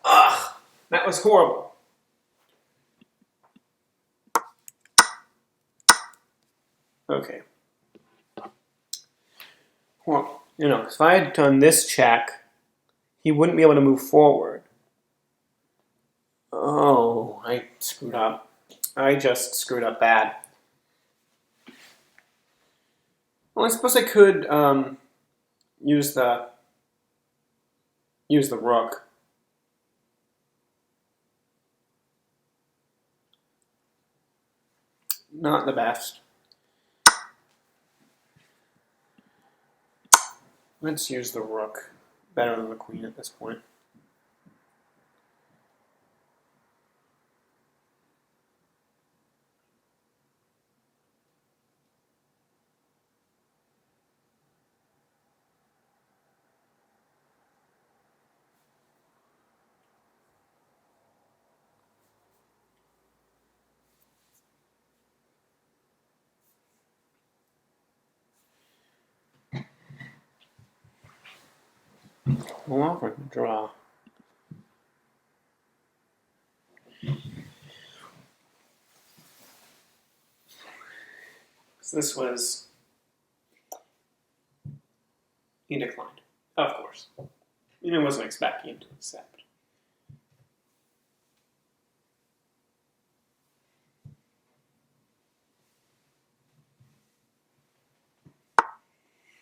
Ugh, that was horrible. Okay. Well, if I had done this check, he wouldn't be able to move forward. Oh, I screwed up. I just screwed up bad. Well, I suppose I could use the rook. Not the best. Let's use the rook. Better than the queen at this point. We'll offer him a draw. So this was... He declined. Of course. I wasn't expecting him to accept.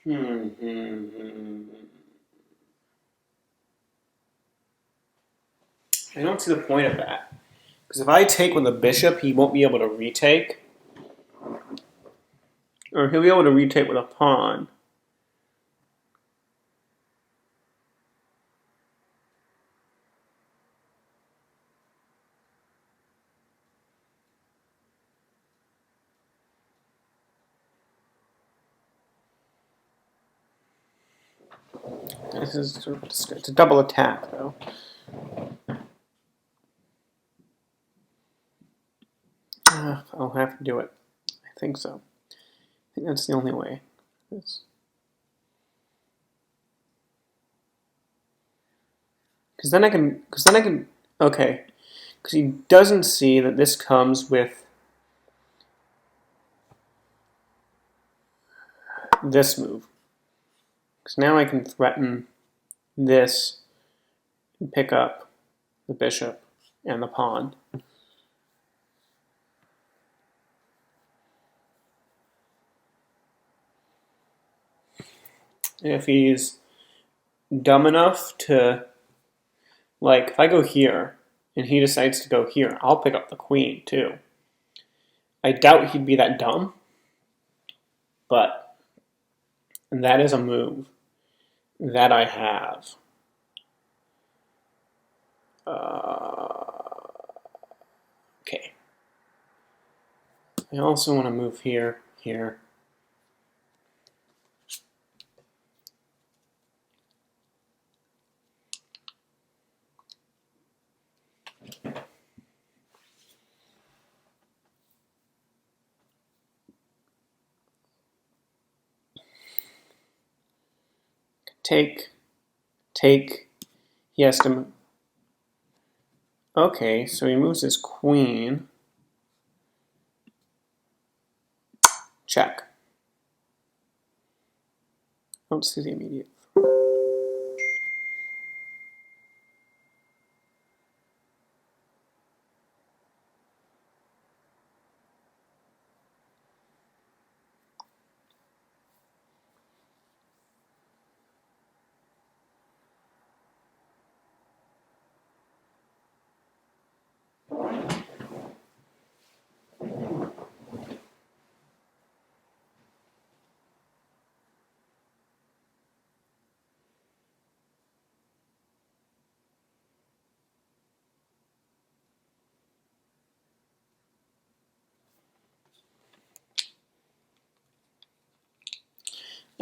I don't see the point of that. Because if I take with a bishop, he won't be able to retake. Or he'll be able to retake with a pawn. This is sort of, it's a double attack, though. I'll have to do it. I think so. I think that's the only way. Because then I can. Okay. Because he doesn't see that this comes with this move. Because now I can threaten this and pick up the bishop and the pawn. And if he's dumb enough to, like, if I go here and he decides to go here, I'll pick up the queen too. I doubt he'd be that dumb, but that is a move that I have. Okay. I also want to move here, here. Take. He has to. Okay, so he moves his queen. Check. Don't see the immediate.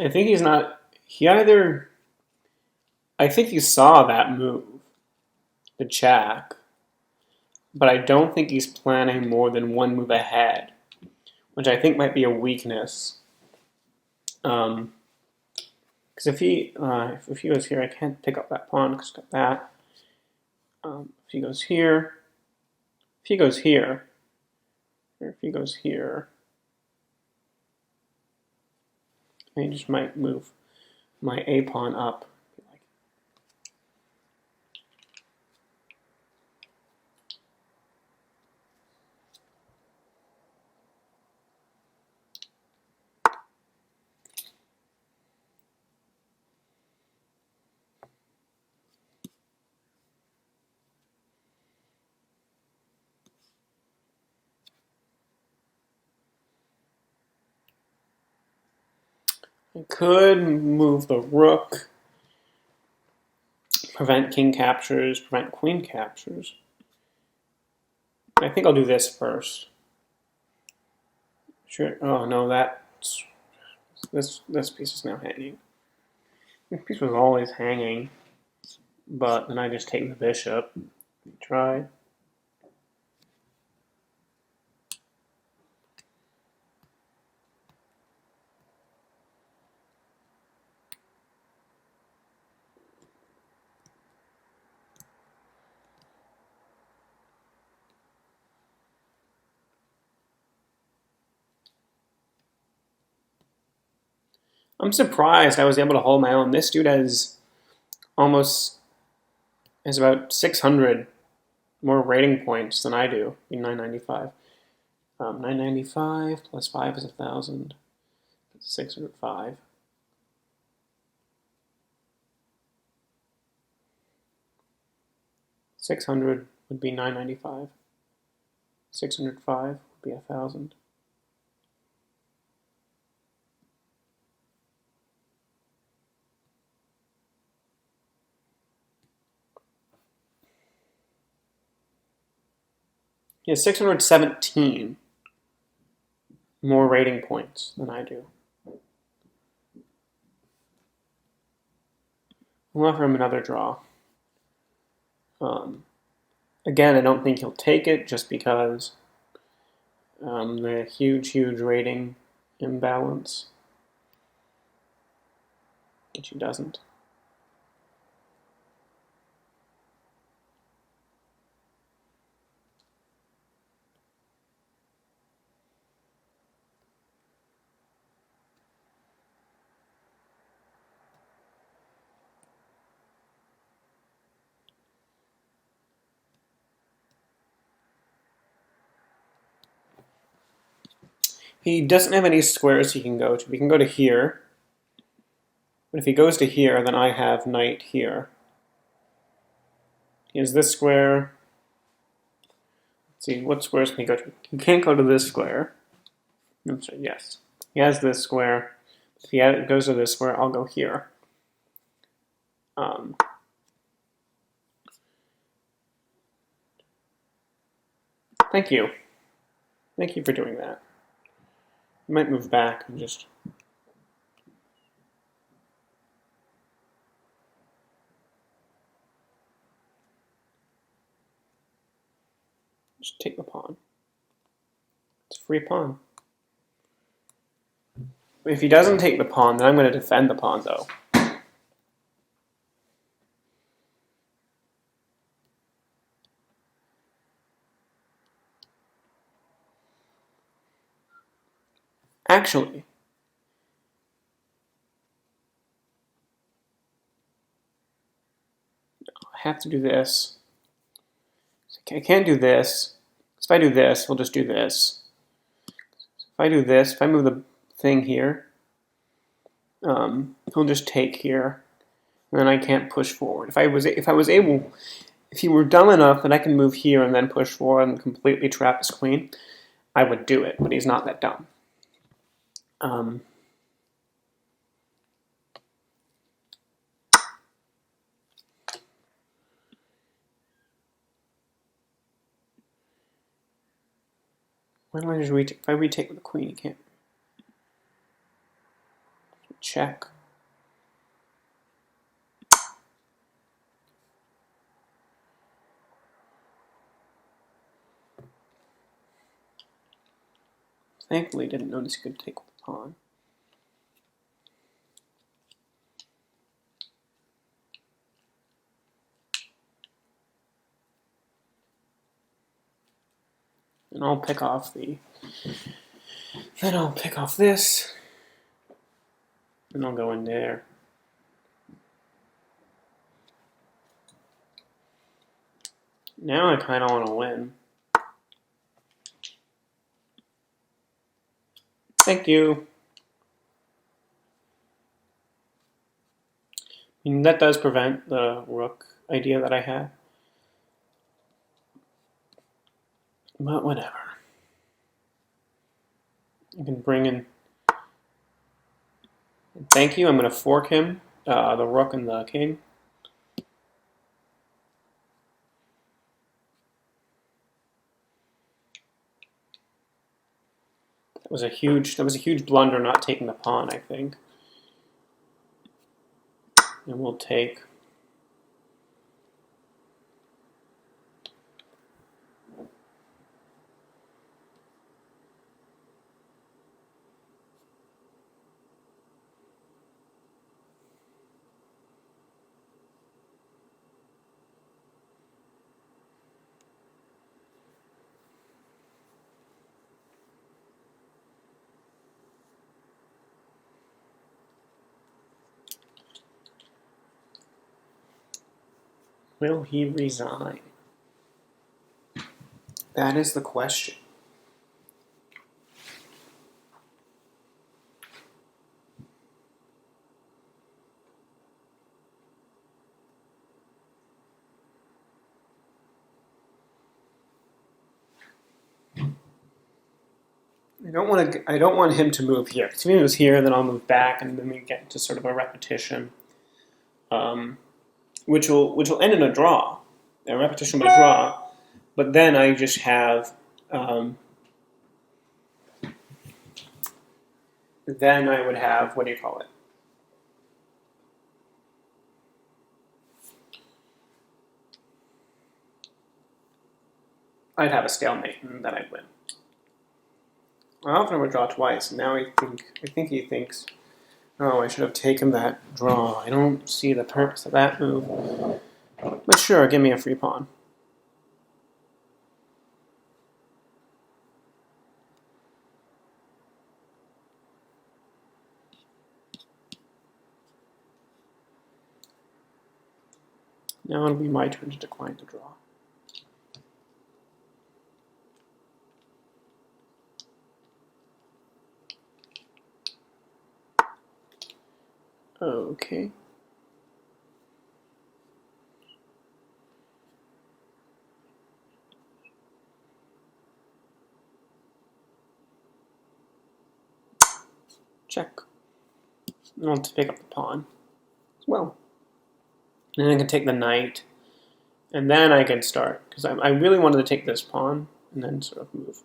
I think he's not. He either. I think he saw that move, the check, but I don't think he's planning more than one move ahead, which I think might be a weakness. Because if he goes here, I can't pick up that pawn because got that. If he goes here, if he goes here, or if he goes here, I just might move my A pawn up. I could move the rook, prevent king captures, prevent queen captures. I think I'll do this first. Sure. Oh no, this piece is now hanging. This piece was always hanging, but then I just take the bishop. Try. I'm surprised I was able to hold my own. This dude has about 600 more rating points than I do in 995. 995 plus 5 is 1,000. 605. 600 would be 995. 605 would be 1,000. He has 617 more rating points than I do. I'll offer him another draw. Again, I don't think he'll take it just because the huge rating imbalance, which he doesn't. He doesn't have any squares he can go to. He can go to here. But if he goes to here, then I have knight here. He has this square. Let's see, what squares can he go to? He can't go to this square. I'm sorry, yes. He has this square. If he goes to this square, I'll go here. Thank you. Thank you for doing that. I might move back and just take the pawn. It's a free pawn. If he doesn't take the pawn, then I'm going to defend the pawn, though. Actually, I have to do this. I can't do this. If I do this, we'll just do this. If I do this, if I move the thing here, he'll just take here, and then I can't push forward. If he were dumb enough that I can move here and then push forward and completely trap his queen, I would do it. But he's not that dumb. Why don't I just retake? If I retake with the queen, he can't. Check. Thankfully, didn't notice he could take with the pawn. And I'll pick off the. Then I'll pick off this. And I'll go in there. Now I kind of want to win. Thank you. I mean, that does prevent the rook idea that I had. But whatever. You can bring in. Thank you. I'm going to fork him, the rook and the king. That was a huge blunder not taking the pawn, I think. And we'll take. Will he resign? That is the question. I don't want him to move here. Because if he moves here, then I'll move back, and then we get into sort of a repetition, which will end in a draw, a repetition by draw. But then I just have then I would have, what do you call it? I'd have a stalemate, and then I'd win. I often would draw twice, and now I think he thinks, oh, I should have taken that draw. I don't see the purpose of that move. But sure, give me a free pawn. Now it'll be my turn to decline to draw. Okay. Check. I'll have to pick up the pawn as well. And then I can take the knight. And then I can start. Because I really wanted to take this pawn and then sort of move.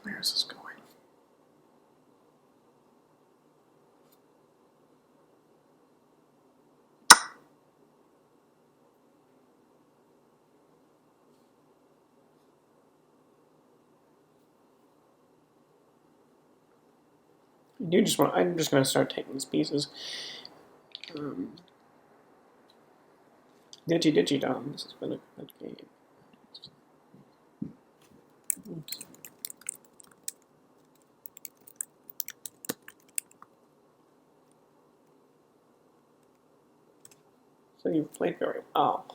Where is this going? I'm just going to start taking these pieces. Ditchy dom. This has been a good game. Oops. So you've played very well.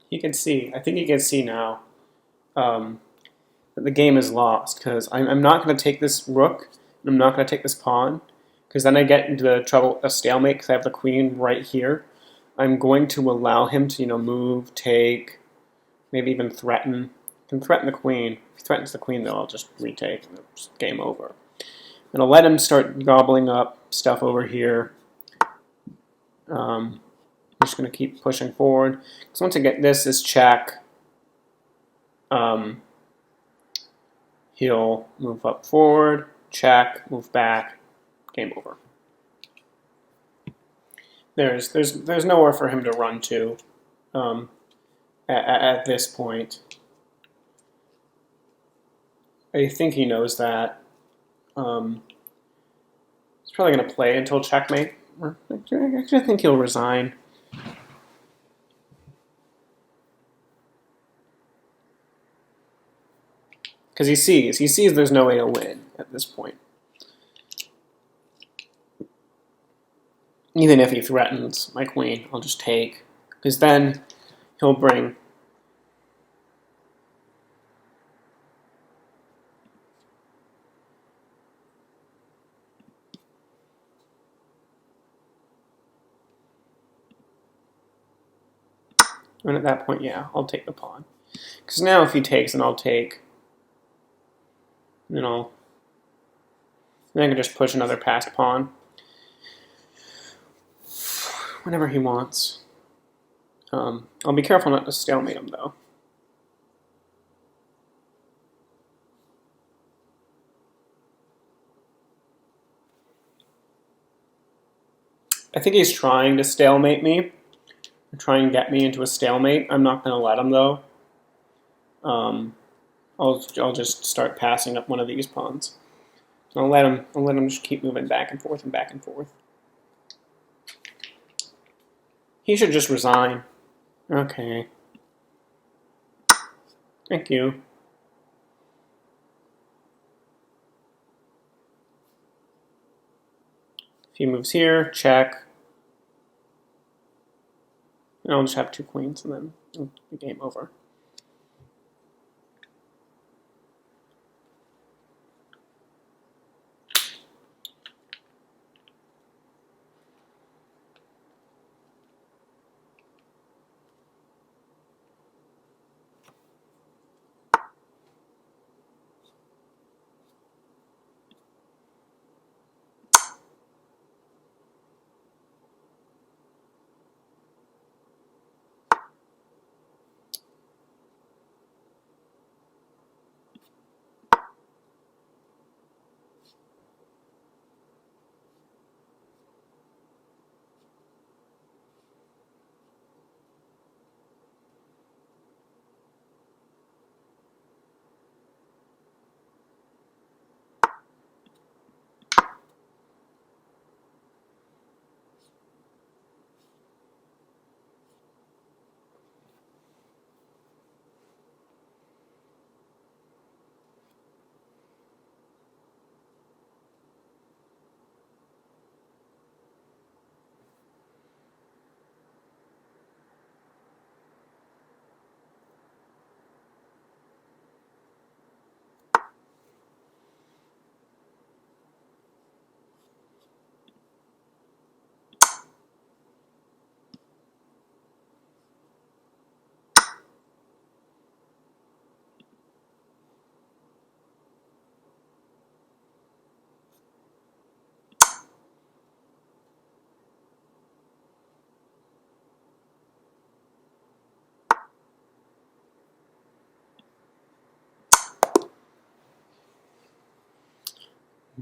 He can see. I think he can see now that the game is lost because I'm not going to take this rook and I'm not going to take this pawn because then I get into the trouble a stalemate because I have the queen right here. I'm going to allow him to move, take, Maybe even threaten. Can threaten the queen. If he threatens the queen, though, I'll just retake. And it's game over. And I'll let him start gobbling up stuff over here. I'm just going to keep pushing forward. Because once I get this check, he'll move up forward, check, move back, game over. There's nowhere for him to run to at this point. I think he knows that. He's probably going to play until checkmate. Actually, I think he'll resign. Because he sees there's no way to win at this point. Even if he threatens my queen, I'll just take. Because then he'll bring... And at that point, yeah, I'll take the pawn. Because now if he takes, then I'll take. Then I can just push another passed pawn. Whenever he wants. I'll be careful not to stalemate him, though. I think he's trying to stalemate me. Try and get me into a stalemate. I'm not going to let him, though. I'll just start passing up one of these pawns. I'll let him just keep moving back and forth and back and forth. He should just resign. Okay. Thank you. If he moves here, check. And I'll just have 2 queens and then it'll be game over.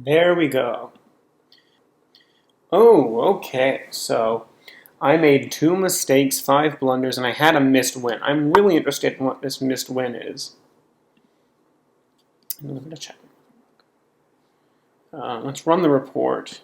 There we go. Oh, okay. So I made 2 mistakes, 5 blunders, and I had a missed win. I'm really interested in what this missed win is. I'm going to check. Let's run the report.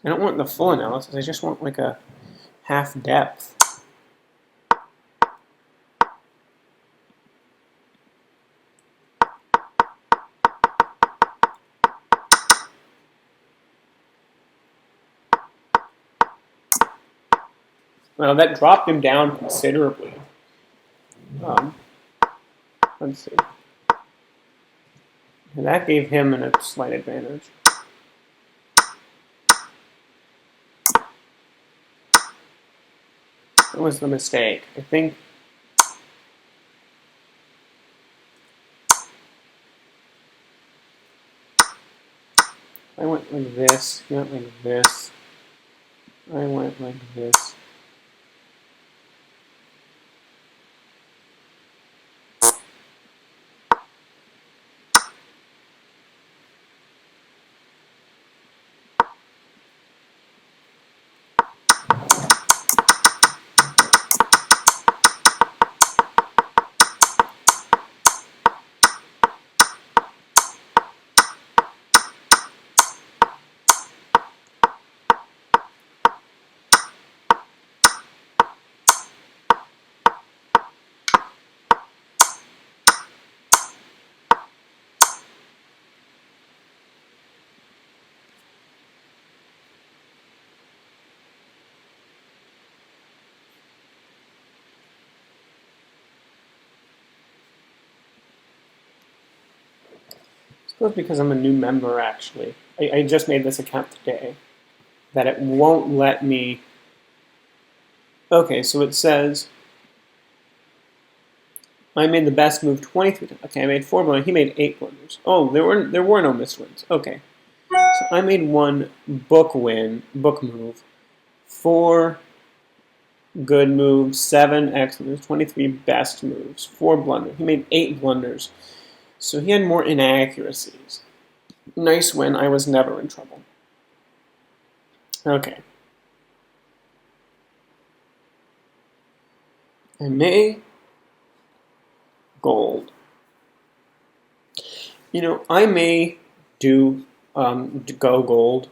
I don't want the full analysis, I just want like a half depth. Well, that dropped him down considerably. Um, let's see. And that gave him a slight advantage. That was the mistake. I think I went like this, he went like this. I went like this. I suppose because I'm a new member, actually. I just made this account today. That it won't let me. Okay, so it says I made the best move 23 times. Okay, I made 4 blunders. He made 8 blunders. Oh, there were no missed wins. Okay, so I made 1 book move, 4 good moves, 7 excellent moves, 23 best moves, 4 blunders. He made 8 blunders, so he had more inaccuracies. Nice win. I was never in trouble. Okay. I may gold. You know, I may do go gold.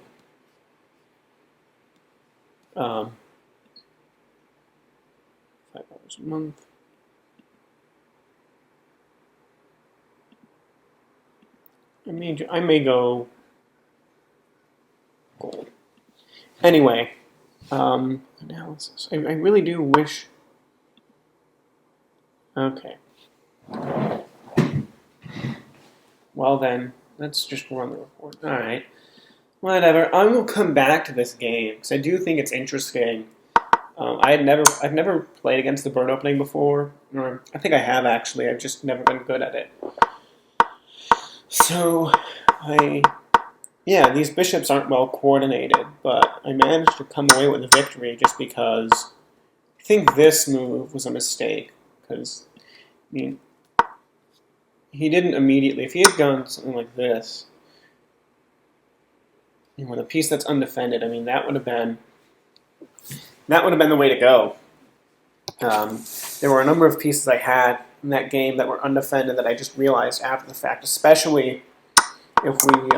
$5 a month. I may go gold. Anyway, analysis. I really do wish. Okay. Well then, let's just run the report. All right. Whatever. I will come back to this game because I do think it's interesting. I've never played against the bird opening before, or I think I have actually. I've just never been good at it. So, yeah, these bishops aren't well coordinated, but I managed to come away with a victory just because I think this move was a mistake. Because, I mean, he didn't immediately. If he had gone something like this, with a piece that's undefended, I mean, that would have been the way to go. There were a number of pieces I had in that game that were undefended that I just realized after the fact, especially if we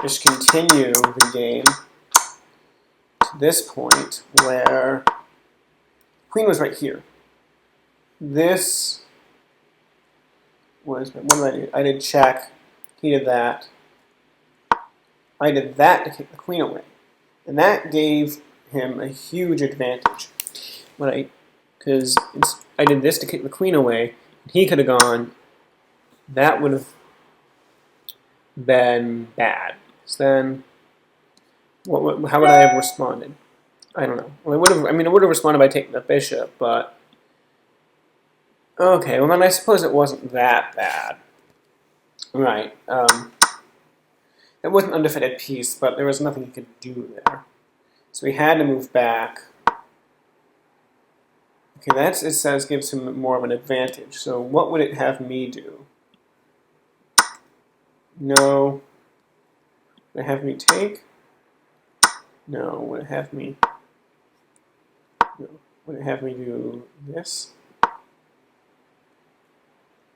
just continue the game to this point where queen was right here. This was, what did I do? I did check, he did that. I did that to kick the queen away. And that gave him a huge advantage. Because I did this to kick the queen away, he could have gone, that would have been bad. So then, how would I have responded? I don't know. Well, I would have responded by taking the bishop, but okay. Well, then I suppose it wasn't that bad, right? It wasn't an undefended piece, but there was nothing he could do there, so he had to move back. Okay, that it says gives him more of an advantage. So what would it have me do? No. Would it have me take? No. Would it have me? No. Would it have me do this?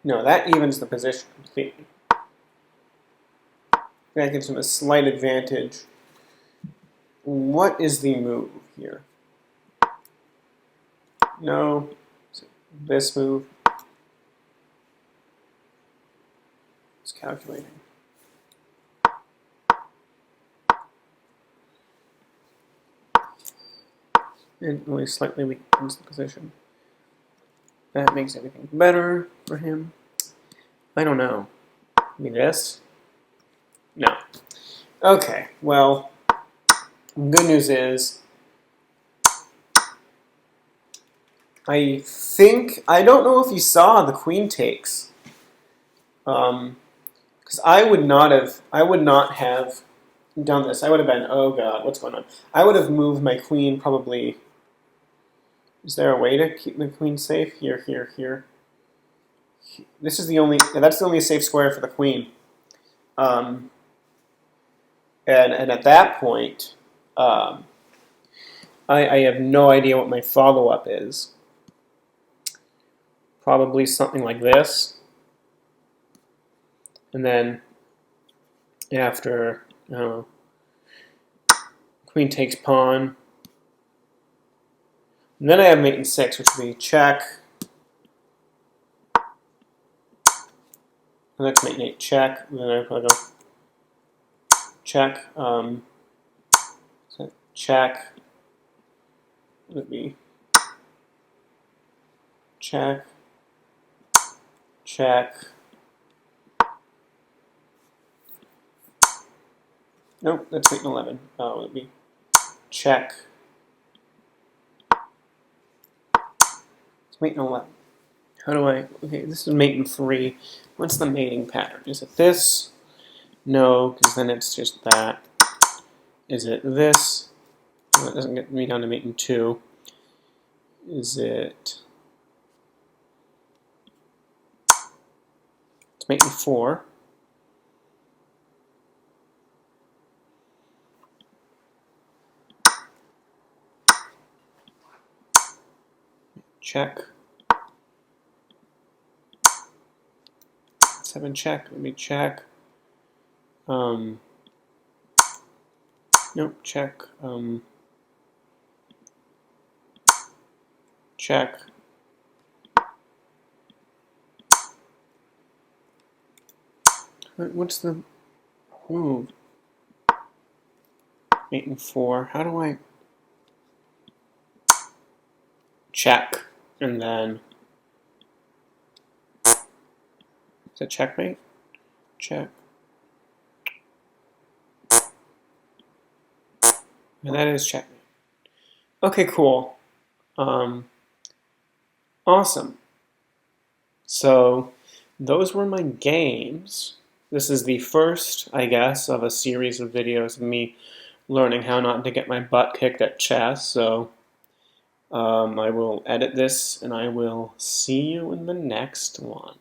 No, that evens the position completely. That gives him a slight advantage. What is the move here? No. This move. It's calculating. and only slightly weakens the position. That makes everything better for him. I don't know. Maybe this? No. Okay, well, good news is, I don't know if you saw the queen takes. Because I would not have done this. I would have been, oh god, what's going on? I would have moved my queen probably. Is there a way to keep the queen safe? Here, here, here. This is the only. That's the only safe square for the queen. And at that point, I have no idea what my follow up is. Probably something like this, and then after queen takes pawn. And then I have mate in 6, which would be check. And that's mate in 8, check. And then I probably go check. So check. Would it be check, check. Nope, that's mate in 11. Would it be check? It's mate in 11. How do I? Okay, this is mate in 3. What's the mating pattern? Is it this? No, because then it's just that. Is it this? No, it doesn't get me down to mate in 2. Is it? It's mate in 4. Check. 7 check. Let me check. Nope. Check. Check. What's the move? Mate in 4. How do I check and then is that checkmate? Check. And that is checkmate. Okay, cool. Awesome. So those were my games. This is the first, I guess, of a series of videos of me learning how not to get my butt kicked at chess. So I will edit this and I will see you in the next one.